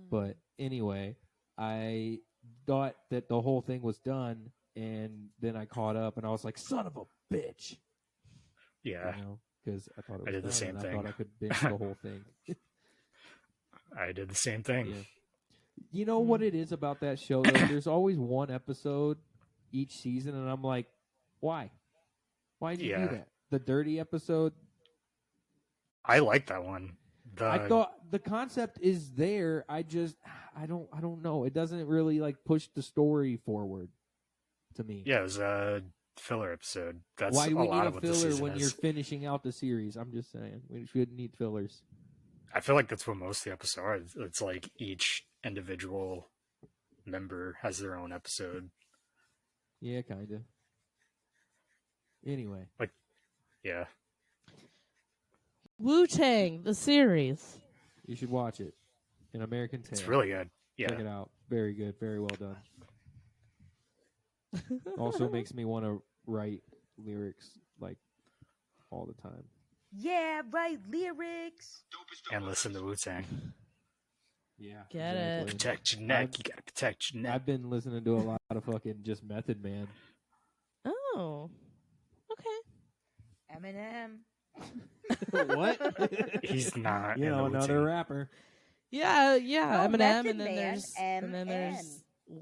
But anyway, I thought that the whole thing was done, and then I caught up, and I was like, "Son of a bitch!" Yeah, You know, because I thought it was I did the done, same and thing. I thought I could binge the whole thing. I did the same thing. Yeah. You know what it is about that show? Though? There's always one episode each season, and I'm like, "Why? Why did you Yeah. do that?" The dirty episode. I like that one. I thought the concept is there. I don't know. It doesn't really like push the story forward to me. Yeah, it was a filler episode. That's Why do a we lot need of a what the filler season when is. you're finishing out the series? I'm just saying we shouldn't need fillers. I feel like that's what most of the episodes are. It's like each individual member has their own episode. Yeah, kind of. Anyway, Yeah. Wu-Tang, the series. you should watch it. An American Tale. It's really good. Check Yeah. it out. Very good. Very well done. Also makes me want to write lyrics like all the time. Yeah, right. Lyrics. And listen to Wu-Tang. Yeah, Get it. Protect your neck. You gotta protect your neck. I've been listening to a lot of fucking just Method Man. Oh. Okay. Eminem. What? He's not. You in know, the another Wu-Tang. rapper. Yeah, No, Eminem, Method and then Man, there's M.N..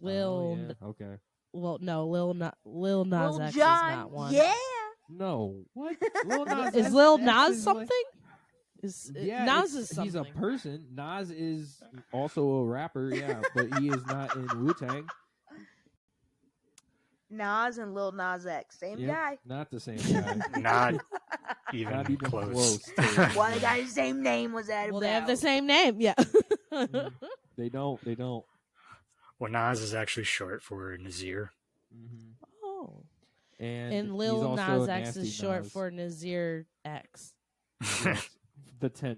Lil. Oh, yeah. Okay. Well, no, Lil Nas Lil X Jon. is not one. Yeah. No. What? Lil Nas Is X- Lil X Nas is something? like- Yeah, Nas it's- is something. he's a person. Nas is also a rapper, yeah, but he is not in Wu-Tang. Nas and Lil Nas X. Same Yep, guy. not the same guy. Not even, Not even close. close to- Why they got the same name was that Well, about? they have the same name. Yeah. Mm. They don't. Well, Nas is actually short for Nazir. Hmm. Oh. And And he's Lil also Nas X Nasty is short Nas. for Nazir X. Yes, the 10th.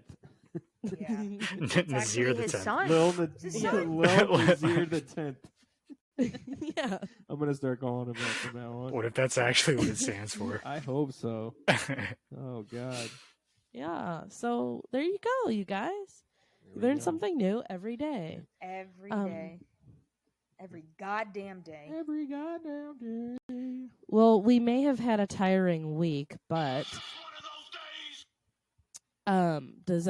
Yeah. Nazir actually the his 10th. son. Lil his Yeah. son. Nazir the 10th. Yeah. I'm gonna start calling him that from now on. What if that's actually what it stands for? I hope so. Oh God. Yeah. So there you go, you guys. There we Learn go. something new every day. Every Um, day. Every goddamn day. Every goddamn day. Well, we may have had a tiring week, but does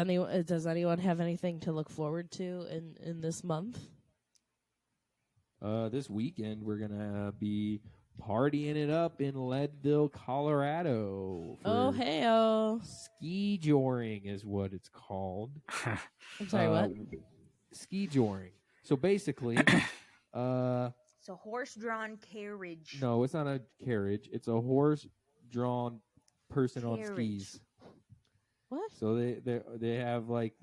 anyone have anything to look forward to in this month? This weekend we're gonna be partying it up in Leadville, Colorado. Oh, for heyo. ski joring is what it's called. I'm sorry, what? Ski joring. So basically, It's a horse-drawn carriage. no, it's not a carriage. It's a horse-drawn person on Carriage. skis. What? So they have like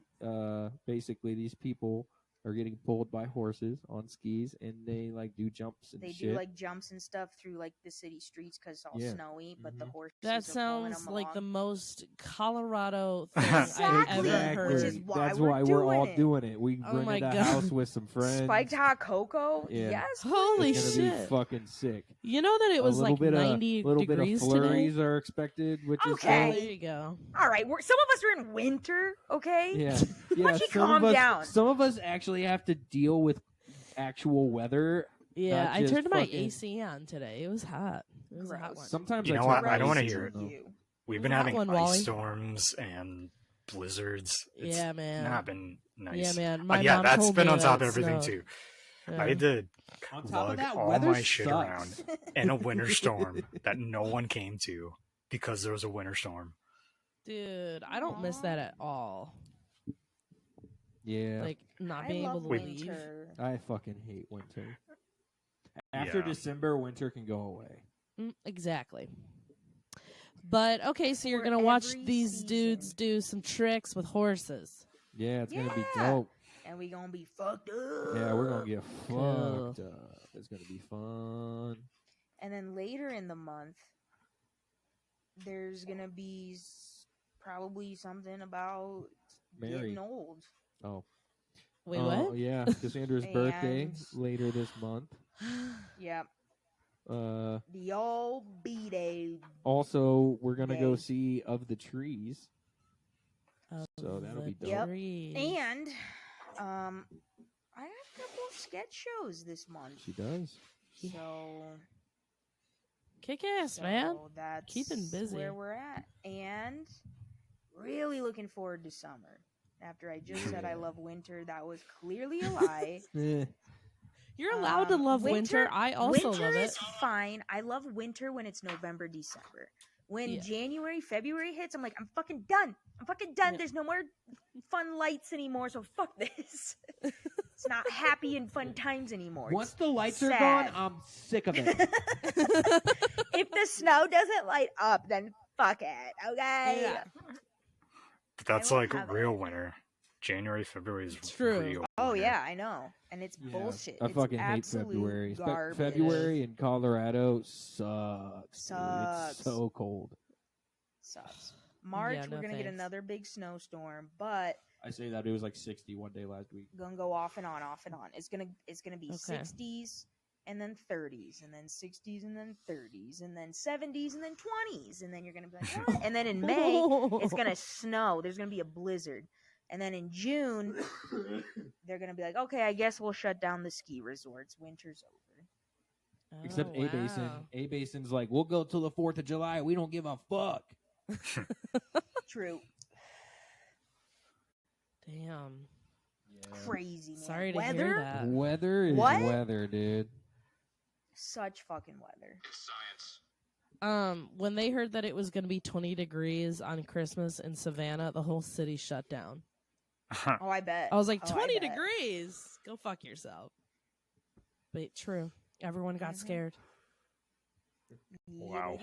basically these people are getting pulled by horses on skis, and they like do jumps and They shit. do like jumps and stuff through like the city streets because it's all Yeah. snowy, but the Mhm. horses That are pulling sounds them like the along. most Colorado thing I've Exactly, ever heard. which is why That's we're why we're all doing it. doing it. We Oh my rented a God. house with some friends. Spiked hot cocoa. Yeah. Yes. Holy It's gonna shit. be fucking sick. You know that it was a little like bit 90 of, little degrees bit of flurries today? are expected, which Okay. Oh, there you go. All right. Some of us are in winter. Okay. is cool. Yeah, Why don't you some calm of us, down? Some of us actually have to deal with actual weather. Yeah, Not I just turned my fucking- AC on today. It was hot. It was a hot Gross. one. Sometimes You I know turn what? my I don't wanna AC hear on, it. though. You. We've It been was a hot having one, ice Wally. storms and blizzards. It's Yeah, man. not been nice. Yeah, man. My yeah, mom that's told been me on top that of everything snowed. too. Yeah. I had to On top lug of that, all weather my shit sucks. around in a winter storm that no one came to because there was a winter storm. Dude, I don't miss that at all. Yeah, Like, not I being able love to leave. winter. I fucking hate winter. After Yeah. December, winter can go away. Exactly. But, okay, so you're For going to watch every these dudes season. do some tricks with horses. Yeah, it's gonna be Yeah. dope. And we gonna be fucked up. Yeah, we're gonna get Cool. fucked up. It's gonna be fun. And then later in the month, there's gonna be probably something about Mary. getting old. Oh, Wait, Oh, what? yeah, Cassandra's birthday And- later this month. Yep. Uh, The old B-Day. also we're gonna go Yay. see Of the Trees. Of So that'll be the dope. Yep. trees. And I have a couple of sketch shows this month. She does. Yeah. So Kick ass, man. that's Keeping busy. where we're at. And really looking forward to summer. After I just said I love winter, that was clearly a lie. Eh, You're allowed to love winter. winter- I also winter love it. is fine. I love winter when it's November, December. When Yeah. January, February hits, I'm like, I'm fucking done. I'm fucking done. Yeah. There's no more fun lights anymore, so fuck this. It's not happy and fun times anymore. Once It's the lights are sad. gone, I'm sick of it. if the snow doesn't light up, then fuck it. Okay. Yeah. But that's don't like have it. real winter. January, February is True. real Oh winter. yeah, I know, and it's Yeah, bullshit. I It's fucking hate absolute February. Garbage. February in Colorado sucks. Dude. Sucks. It's so cold. Sucks. March, no we're gonna get thanks. another big snowstorm, but I say that it was like 60 one day last week. gonna go off and on, off and on. It's gonna be Okay. 60s and then 30s and then 60s and then 30s and then 70s and then 20s and then you're gonna be like, what? And then in May it's gonna snow. There's gonna be a blizzard, and then in June they're gonna be like, okay, I guess we'll shut down the ski resorts. Winter's over. Except Oh, A Basin. wow. A Basin's like, we'll go till the 4th of July. We don't give a fuck. True. Damn. Crazy. Man. Sorry to weather. hear that. Weather is What? weather, dude. Such fucking weather. When they heard that it was going to be 20 degrees on Christmas in Savannah, the whole city shut down. Oh, I bet. I was like, Oh, I 20 bet. degrees? Go fuck yourself. But true. Everyone got Mhm. scared. Wow.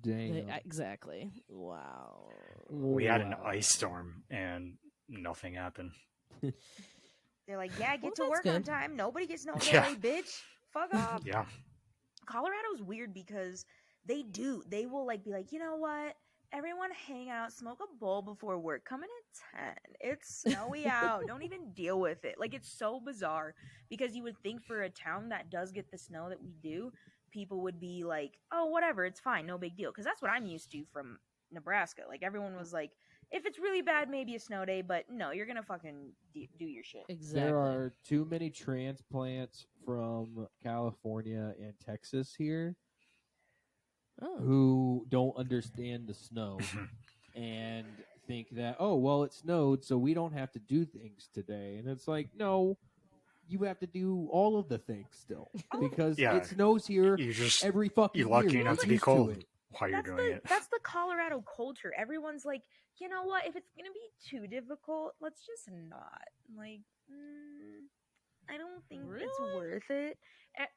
Dang. Exactly. Wow. We had an ice storm and nothing happened. They're like, yeah, get Well, to that's work on good. time. Nobody gets no Yeah. delay, bitch. Fuck off. Yeah. Colorado's weird because they will like be like, you know what? Everyone hang out, smoke a bowl before work. Come in at 10. It's snowy out. Don't even deal with it. Like, it's so bizarre because you would think for a town that does get the snow that we do, people would be like, oh, whatever, it's fine, no big deal. Because that's what I'm used to from Nebraska. Like, everyone was like, if it's really bad, maybe a snow day, but no, you're gonna fucking do your shit. Exactly. There are too many transplants from California and Texas here Oh. who don't understand the snow and think that, oh, well, it snowed, so we don't have to do things today. And it's like, no, you have to do all of the things still because Yeah. it snows here You just every fucking you're lucky year. enough We're to be used cold it. while you're doing it. That's the Colorado culture. Everyone's like, you know what? If it's gonna be too difficult, let's just not. Like, I don't think it's Really? worth it.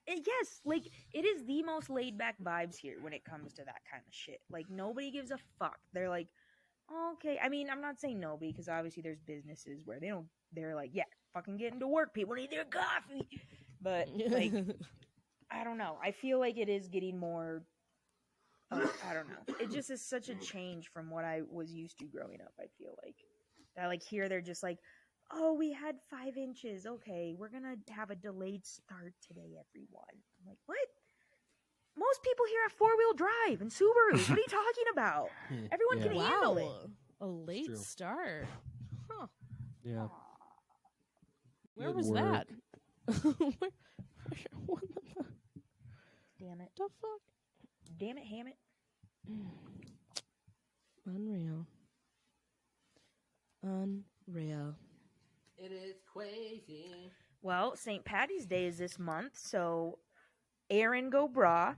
Yes, like it is the most laid back vibes here when it comes to that kind of shit. Like nobody gives a fuck. They're like, okay. I mean, I'm not saying nobody because obviously there's businesses where they don't. They're like, yeah, fucking getting to work. People need their coffee. But like, I don't know. I feel like it is getting more. I don't know. It just is such a change from what I was used to growing up. I feel like that, like here, they're just like, oh, we had 5 inches. Okay, we're gonna have a delayed start today, everyone. I'm like, what? Most people here have 4-wheel drive and Subarus. What are you talking about? Everyone Yeah. can handle it. Wow. A late true. start. Huh. Yeah. Where Good was work. that? What the Damn it. fuck? Damn it, ham it. Unreal. Unreal. It is crazy. Well, St. Patty's Day is this month, so Aaron go bragh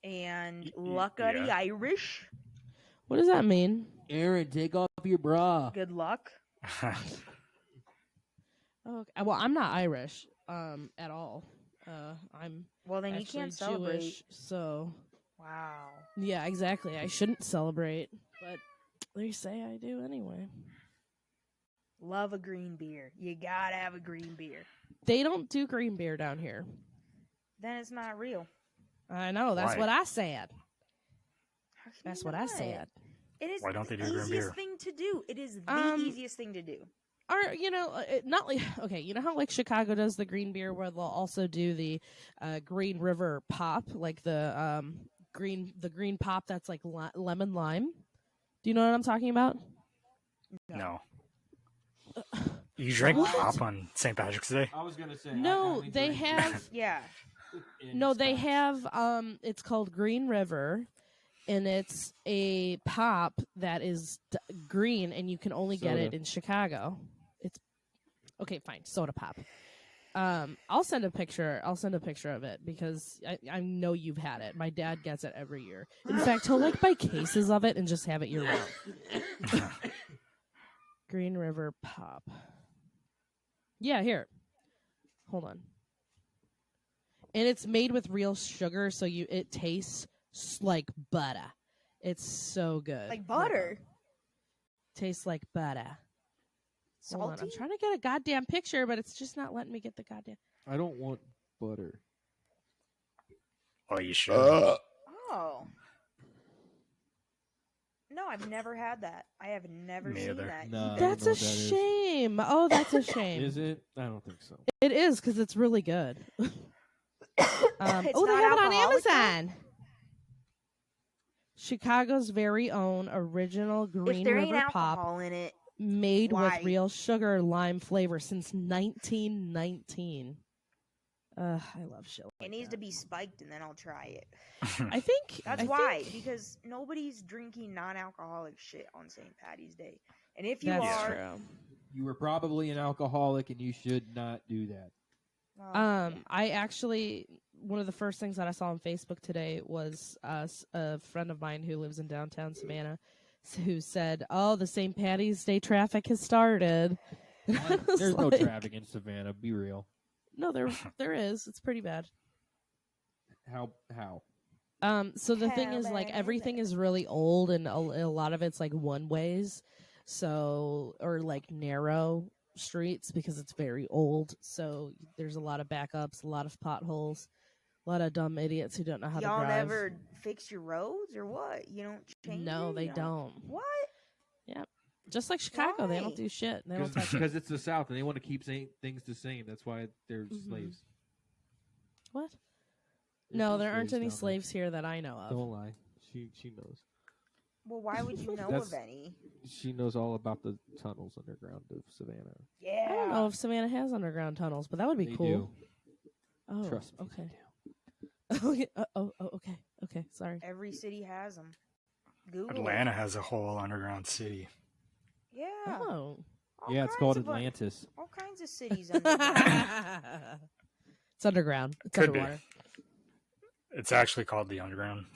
and luck of the yeah. Irish. What does that mean? Aaron, take off your bra. Good luck. Oh, okay. Well, I'm not Irish at all. I'm Well, then you actually can't celebrate. Jewish, so Wow. yeah, exactly. I shouldn't celebrate, but they say I do anyway. Love a green beer. You gotta have a green beer. They don't do green beer down here. Then it's not real. I know. That's Why? what I said. How can That's you what I not? said. It is Why don't they the do green easiest beer? thing to do. It is the Um, easiest thing to do. Are not like okay? You know how like Chicago does the green beer, where they'll also do the Green River Pop, like the green pop that's like lemon lime. Do you know what I'm talking about? No. You drink What? pop on St. Patrick's Day? I was gonna say No, they have. Yeah. No, they have. It's called Green River, and it's a pop that is green, and you can only get Soda. it in Chicago. It's okay, fine, soda pop. I'll send a picture. I'll send a picture of it because I know you've had it. My dad gets it every year. In fact, he'll like buy cases of it and just have it year round. Green River Pop. Yeah, here. Hold on. And it's made with real sugar, so it tastes like butter. It's so good. Like butter. Tastes like butter. Hold on, Salty? I'm trying to get a goddamn picture, but it's just not letting me get the goddamn. I don't want butter. Oh, you should. Oh. No, I've never had that. I have never Me seen either. that. No. either. I That's don't a know what that is. shame. Oh, that's a shame. Is it? I don't think so. It is because it's really good. It's they not have it on alcoholic, though? Amazon. Chicago's very own original Green If there ain't River Pop, alcohol in it, made why? with real sugar lime flavor since 1919. I love shit. it needs to be spiked and then I'll try it. I think That's I why, think because nobody's drinking non-alcoholic shit on St. Patty's Day. And if you that's are, true. You were probably an alcoholic, and you should not do that. yeah. I actually one of the first things that I saw on Facebook today was a friend of mine who lives in downtown Savannah, who said, "Oh, the St. Patty's Day traffic has started." I was There's no like, traffic in Savannah. Be real. No, there is. It's pretty bad. How? So the thing is, like, How everything bad? is really old, and a lot of it's like one ways, so or like narrow. streets because it's very old. So there's a lot of backups, a lot of potholes, a lot of dumb idiots who don't know how to Y'all drive. never fix your roads or what? You don't change No, it? they You don't. What? Just like Chicago, they Why? don't do shit. They don't touch it. Because it's the South and they want to keep things the same. That's why they're Mhm. slaves. What? There's No, there aren't slaves any down there. slaves here that I know of. Don't lie. She knows. Well, why would you know That's- of any? She knows all about the tunnels underground of Savannah. Yeah. I don't know if Savannah has underground tunnels, but that would be They cool. do. Oh, Trust me. okay. They do. Okay. Okay. Sorry. Every city has them. Google. Atlanta has a whole underground city. Yeah. Oh. All Yeah, it's kinds called of Atlantis. all kinds of cities. Underground. It's underground. It's Could be. underwater. It's actually called the underground.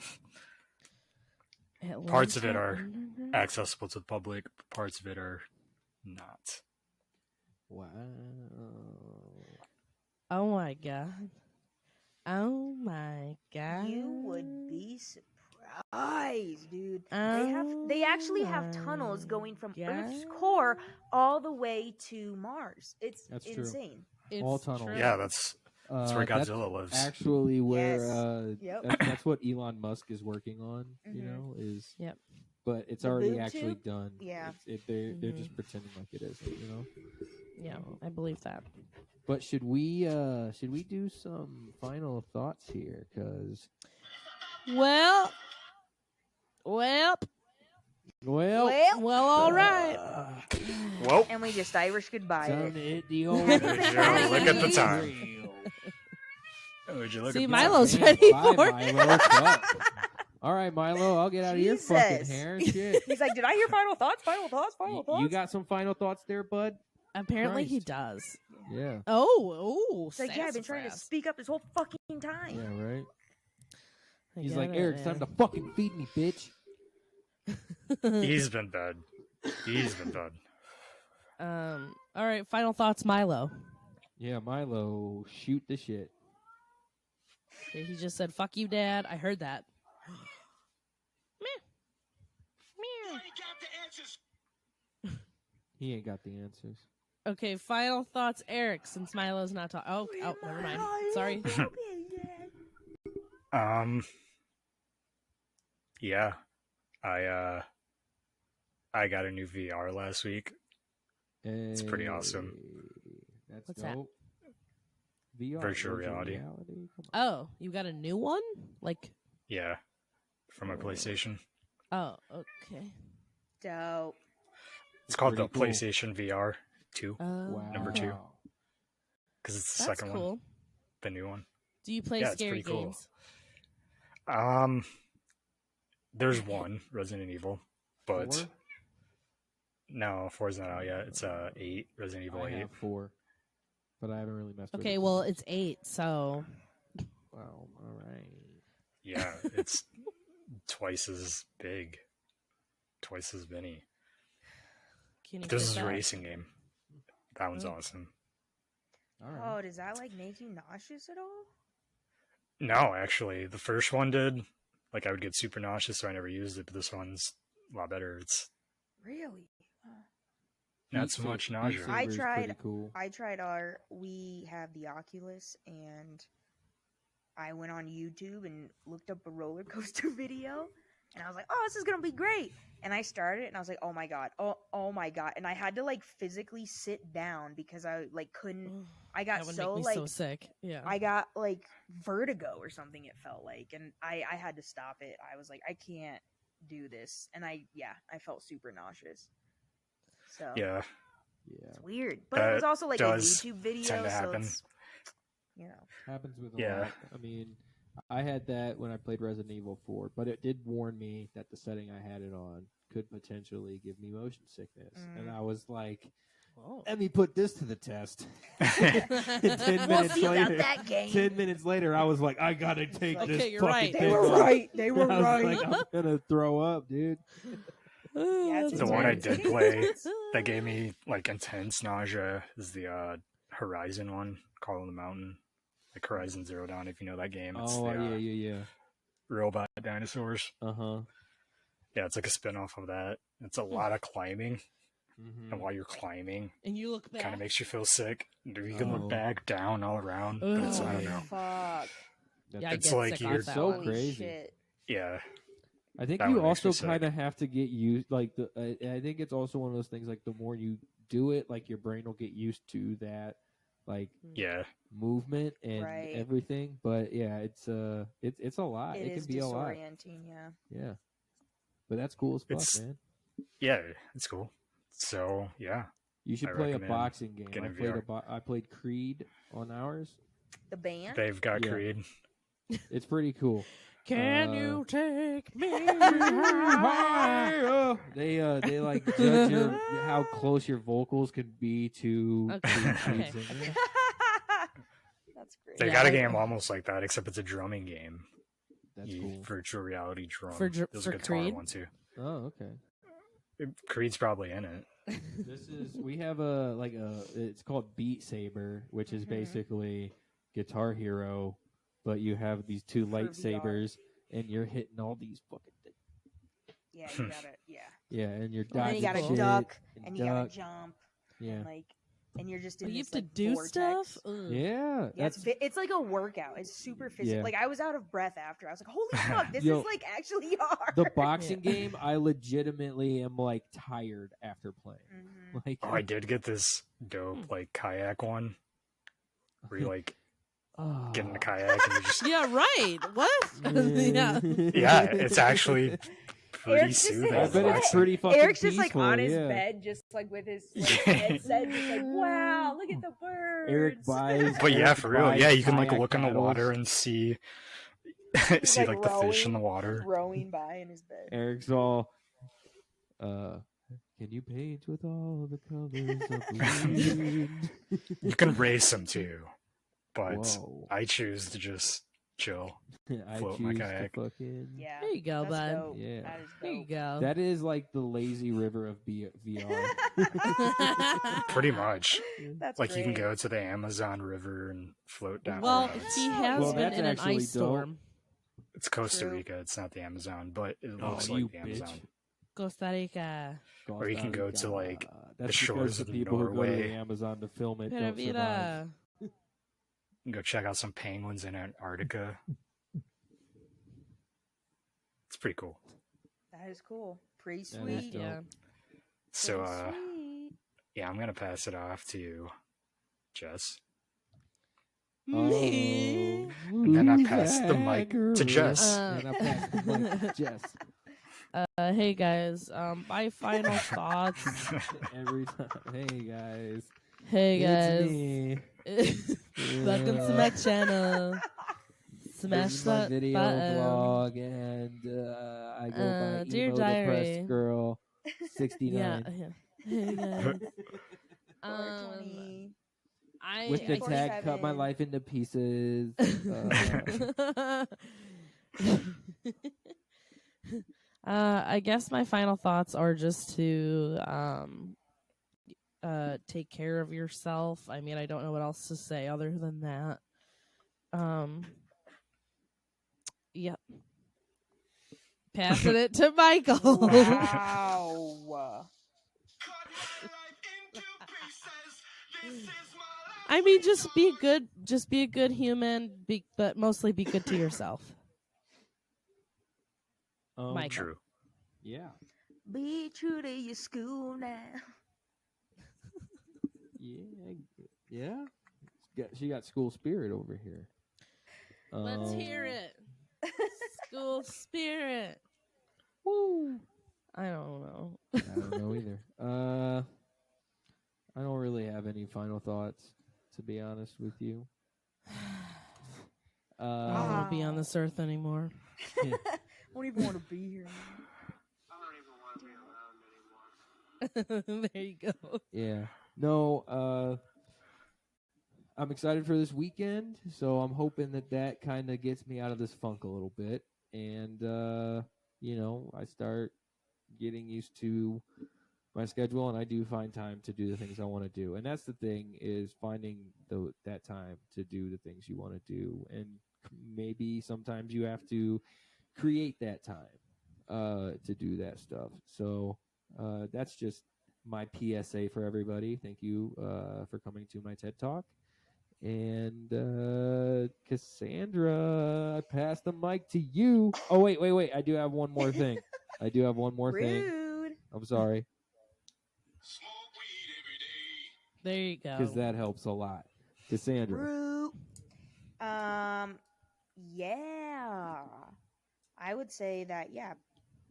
Parts of it Atlanta are Underground? Accessible to the public, but parts of it are not. Wow. Oh my god. Oh my god. You would be surprised, dude. Oh They actually have my tunnels going from Earth's God. core all the way to Mars. It's That's true. insane. It's All tunnels. true. Yeah, that's where Godzilla lives. Actually, where Yes. Yep. that's what Elon Musk is working on. You Mhm. know, is Yep. but it's The already boob actually tube? done. Yeah. They're Mhm. just pretending like it isn't. You know. Yeah, I believe that. But should we do some final thoughts here? Because Well, all right. Well, And we just Irish goodbye time it. to hit the old. There you go. Look at the time. would you look See, at Milo's Damn, ready bye, for Milo. it. Fuck. All right, Milo, I'll get out of your fucking Jesus. hair and shit. He's like, did I hear final thoughts? Final thoughts? Final thoughts? You got some final thoughts there, bud? Apparently, he Christ. does. Yeah. Oh. It's like, yeah, I've been trying to sassafras. speak up this whole fucking time. Yeah, right. I He's get like, it, Eric, it's time man. to fucking feed me, bitch. He's been bad. He's been bad. All right. Final thoughts, Milo. Yeah, Milo, shoot the shit. Okay, he just said, "Fuck you, Dad." I heard that. He ain't got the answers. Okay. Final thoughts, Eric. Since Milo's not talking. Oh, never mind. Sorry. Yeah. I got a new VR last week. It's pretty awesome. That's What's that? dope. VR, Virtual reality. Come on. Oh, you got a new one? Like, Yeah. From my PlayStation. oh, okay. Dope. It's called the Pretty cool. PlayStation VR 2 Wow. Number 2. because it's the That's second cool. one, the new one. Do you play Yeah, it's scary pretty cool. games? There's one Resident Evil, but 4? no, 4's not out yet. It's 8, Resident Evil I 8. have 4, but I haven't really messed with it. Okay, well, it's 8, so Wow, all right. Yeah, it's twice as big, twice as many. can you This get is a that? racing game. That one's Oh. awesome. All right. Oh, does that like make you nauseous at all? No, actually, the first one did. Like, I would get super nauseous, so I never used it. But this one's a lot better. It's Really? not so much nausea. I Saber's tried- Pretty cool. I tried we have the Oculus, and I went on YouTube and looked up a roller coaster video, and I was like, oh, this is gonna be great. And I started it, and I was like, oh my god, oh my god. And I had to like physically sit down because I like couldn't. I got That would so make me like so sick. Yeah. I got like vertigo or something, it felt like, and I had to stop it. I was like, I can't do this. And I felt super nauseous. So Yeah, Yeah, it's weird. But it was That also like a does YouTube video, tend to so happen. it's, you know. happens with a Yeah. lot. I mean, I had that when I played Resident Evil 4, but it did warn me that the setting I had it on could potentially give me motion sickness, and I was like, Oh. let me put this to the test. And 10 We'll minutes see about later, that game. 10 minutes later, I was like, I gotta take Okay, this you're fucking right. thing They were off. right. They were I was right. like, I'm gonna throw up, dude. Yeah, it's the one I intense. did play that gave me like intense nausea is the Horizon one, Call of the Mountain, like Horizon Zero Dawn. If you know that game, it's Oh, the yeah. robot dinosaurs. Uh-huh. Yeah, it's like a spin-off of that. It's a lot of climbing. Mhm. and while you're climbing, And you look back. kind of makes you feel sick. You can Oh. look back, down, all around, but it's, I don't know. Fuck. Yeah, I It's get like sick you're off that so one. Holy crazy. shit. Yeah, I think That you one makes me also sick. kind of have to get used, like I think it's also one of those things. Like the more you do it, like your brain will get used to that, like yeah. movement and Right. everything. But yeah, it's a lot. It It is can be a lot. disorienting, yeah. Yeah, but that's cool as fuck, It's- man. Yeah, it's cool. So, yeah. You should I play a recommend boxing game. getting I played VR. I played Creed on ours. The band? They've got Yeah. Creed. It's pretty cool. Can Uh, you take me higher? They like judge how close your vocals can be to Okay, the okay, lead singer. okay. That's great. They Yeah, got a I- game almost like that, except it's a drumming game. That's You- cool. Virtual reality drum. For There's a for guitar Creed? one too. Oh, okay. Creed's probably in it. We have it's called Beat Saber, which is Mhm. basically Guitar Hero, but you have these two For lightsabers and you're hitting all these fucking things. Yeah, you got it. Yeah. Yeah, and you're And then dodging you gotta shit duck, and you duck. gotta jump, Yeah, and like, and you're just in Oh, you this have to like, do vortex. stuff. Ugh. yeah. Yeah, That's it's like a workout. It's super physical. Yeah. Like I was out of breath after. I was like, "Holy fuck, this Yo, is like actually hard." the boxing game. I legitimately am like tired after playing. Mhm. Like, Oh, I did get this dope like kayak one where you like get in the kayak and you just Yeah, right. What? yeah. yeah, it's actually pretty Eric's just soothing. saying- I bet it's relaxing. pretty fucking Eric's just like peaceful, on his yeah. bed, just like with his like, headset, just like, "Wow, look at the birds." Eric buys. But yeah, Eric for real, buys yeah, you can like kayak look in the water paddles. and see He's, see like, like the fish in the rowing. water. rowing by in his bed. Eric's all. Can you paint with all the colors of blue? You can race them too, but Whoa. I choose to just chill. I float my choose to kayak. fucking. Yeah, There you go, that's bud. dope. Yeah. That is There you dope. go. That is like the lazy river of VR. Pretty much. That's Like you can great. go to the Amazon River and float down. well, or he Well, has been that's in an actually ice dope. storm. it's Costa True. Rica. It's not the Amazon, but it Oh, looks you like the Amazon. bitch. Costa Rica. Or you can go to, like, That's shores because of the people who go to Norway. the Amazon to film it Pura don't survive. vida. You can go check out some penguins in Antarctica. It's pretty cool. That is cool. Pretty That is sweet. dope. Yeah. So Pretty sweet. yeah, I'm gonna pass it off to Jess. Me. Oh, then I who's pass the that mic to girl? Jess. And I pass the mic to Jess. Hey guys. My final thoughts. Every time. Hey guys. Hey It's guys. me. Welcome to my channel. Smash This is my that video button. vlog, and I go by Dear Emo Diary. Depressed Girl 69. Yeah. Hey guys. 420. With the I- tag, cut my 47. life into pieces. I guess my final thoughts are just to take care of yourself. I mean, I don't know what else to say other than that. Yep. Passing it to Michael. Wow. I mean, just be good. Just be a good human, but mostly be good to yourself. Michael. True. Yeah. Be true to your school now. Yeah. She got school spirit over here. Let's hear it. School spirit. Woo. I don't know. I don't know either. I don't really have any final thoughts, to be honest with you. I don't want to be on this earth anymore. I don't even want to be here. There you go. Yeah. No, I'm excited for this weekend, so I'm hoping that kind of gets me out of this funk a little bit. And, I start getting used to my schedule, and I do find time to do the things I want to do. And that's the thing, is finding that time to do the things you want to do. And maybe sometimes you have to create that time to do that stuff. So that's just my PSA for everybody. Thank you for coming to my TED Talk. And Cassandra, I pass the mic to you. Oh, wait. I do have one more thing. Rude. I'm sorry, There you go. because that helps a lot. Cassandra. Rude. Yeah. I would say that, yeah,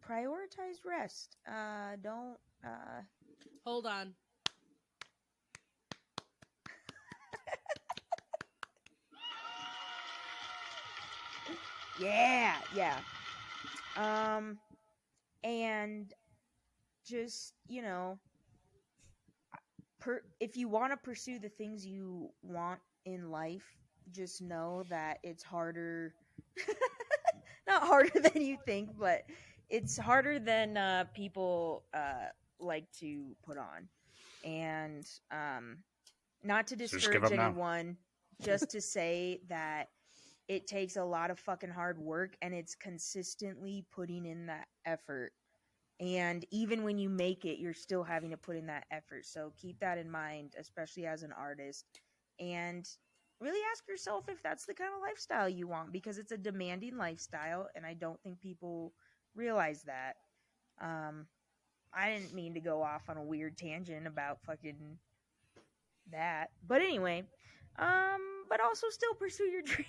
prioritize rest. Don't, Hold on. yeah. And just, if you want to pursue the things you want in life, just know that it's harder. Not harder than you think, but it's harder than people like to put on. And not to So just give discourage up now. anyone, just to say that it takes a lot of fucking hard work, and it's consistently putting in that effort. And even when you make it, you're still having to put in that effort. So keep that in mind, especially as an artist. And really ask yourself if that's the kind of lifestyle you want, because it's a demanding lifestyle, and I don't think people realize that. I didn't mean to go off on a weird tangent about fucking that. But anyway, but also still pursue your dreams.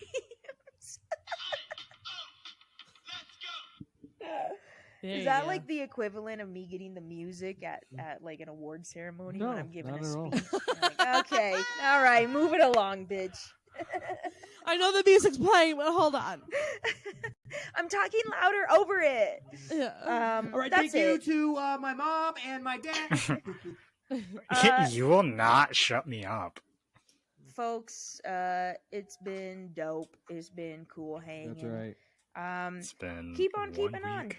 There Is you that go. like the equivalent of me getting the music at like an award ceremony No, when I'm giving not a at all. speech? Like, okay, all right, move it along, bitch. I know the music's playing, but hold on. I'm talking louder over it. Yeah. All right, that's thank you it. to my mom and my dad. You will not shut me up. Folks, it's been dope. It's been cool hanging. That's right. It's been Keep on 1 keeping on. week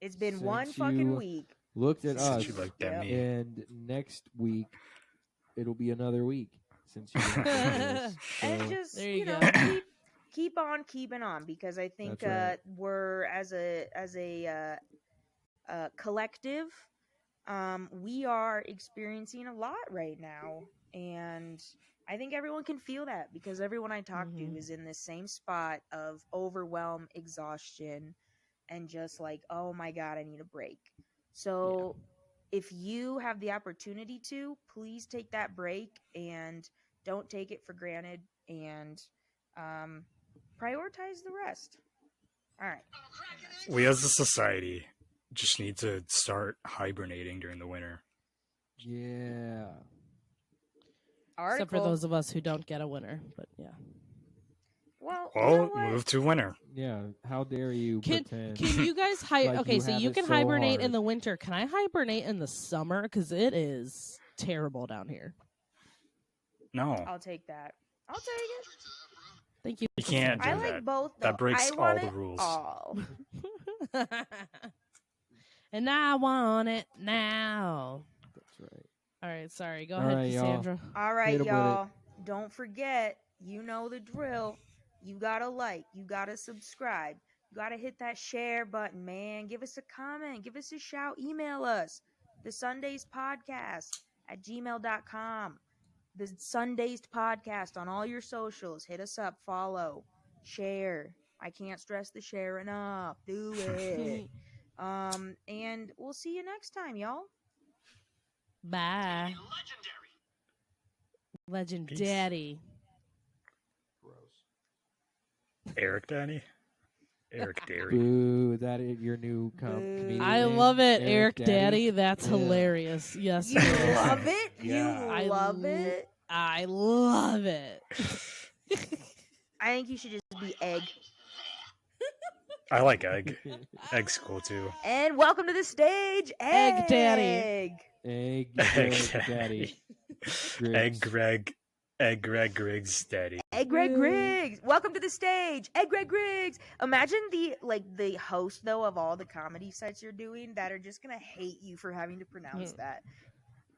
It's been Since one you fucking week. Looked at since us, you looked at Yep. me. and next week it'll be another week since you looked at us. And So, just There you know, go. keep on keeping on, because I think That's right. we're as a collective, we are experiencing a lot right now, and I think everyone can feel that, because everyone I talk to Mhm. is in this same spot of overwhelm, exhaustion, and just like, oh my god, I need a break. So if you have the opportunity to, please take that break and don't take it for granted, and prioritize the rest. All right. We as a society just need to start hibernating during the winter. yeah. Except for Article. those of us who don't get a winner, but yeah. Well, you Well, know what? move to winter. Yeah. How dare you Can pretend? you guys Like okay? you So have you it can so hibernate in hard. the winter. Can I hibernate in the summer? Because it is terrible down here. No, I'll take that. I'll take it. Thank you. you can't do I that. like both. That though. breaks I all want the it rules. all. And I want it now. That's right. All right, sorry. Go All ahead, right, y'all. Cassandra. All right, Hit 'em with it. y'all. Don't forget, you know the drill. You gotta like, you gotta subscribe, you gotta hit that share button, man. Give us a comment, give us a shout, email us. The Sundays Podcast at gmail.com. The Sundays Podcast on all your socials. Hit us up, follow, share. I can't stress the share enough. Do it. And we'll see you next time, y'all. Bye. Legend Daddy. Eric Daddy? Eric Dairy. Boo! Is that it? Your new Boo. comedian I name? love it, Eric Daddy. Daddy. That's Yeah. hilarious. Yes, You it is. love it? Yeah. You love it? I love it. I think you should just be Egg. I like Egg. Egg's cool too. And welcome to the stage, Egg Daddy. Egg Egg Daddy. Egg Greg. Egg Greg Griggs Daddy. Egg Greg Griggs. Welcome to the stage, Egg Greg Griggs. Imagine the host though of all the comedy sets you're doing that are just gonna hate you for having to pronounce that.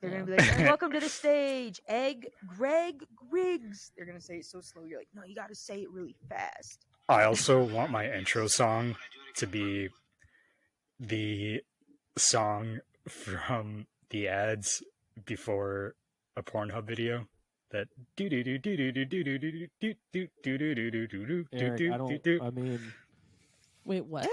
They're gonna be like, "And welcome to the stage, Egg Greg Griggs." They're gonna say it so slow. You're like, no, you gotta say it really fast. I also want my intro song to be the song from the ads before a Pornhub video. That do do do do do do do do do do do do do do do do Eric, do I don't. do do. I mean, Wait, what?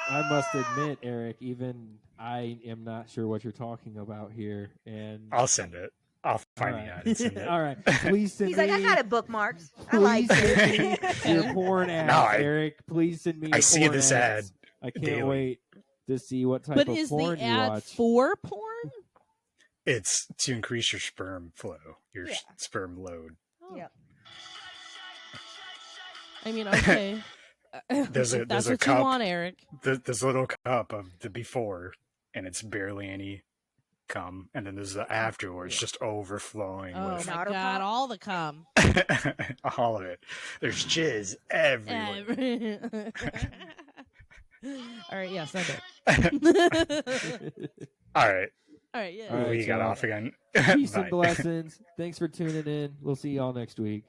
I must admit, Eric, even I am not sure what you're talking about here. And I'll send it. I'll find all the right. ad and send it. All right, please send He's me. like, I got it bookmarked. I Please like send it. me your porn ads, No, Eric. Please send me. I your see porn this ads. ad I can't daily. wait to see what type But of is porn the you ad watch. for porn? It's to increase your sperm flow, your Yeah. sperm load. Yep. I mean, okay. There's a- If there's that's a what cup. you want, Eric. This little cup of the before, and it's barely any cum, and then there's the afterwards, just overflowing Oh with my Powder god, pop? all the cum. all of it. There's jizz everywhere. All right, yeah, send it. All right, All right, yeah. All right, we got so- off again. Peace Bye. and blessings. Thanks for tuning in. We'll see y'all next week.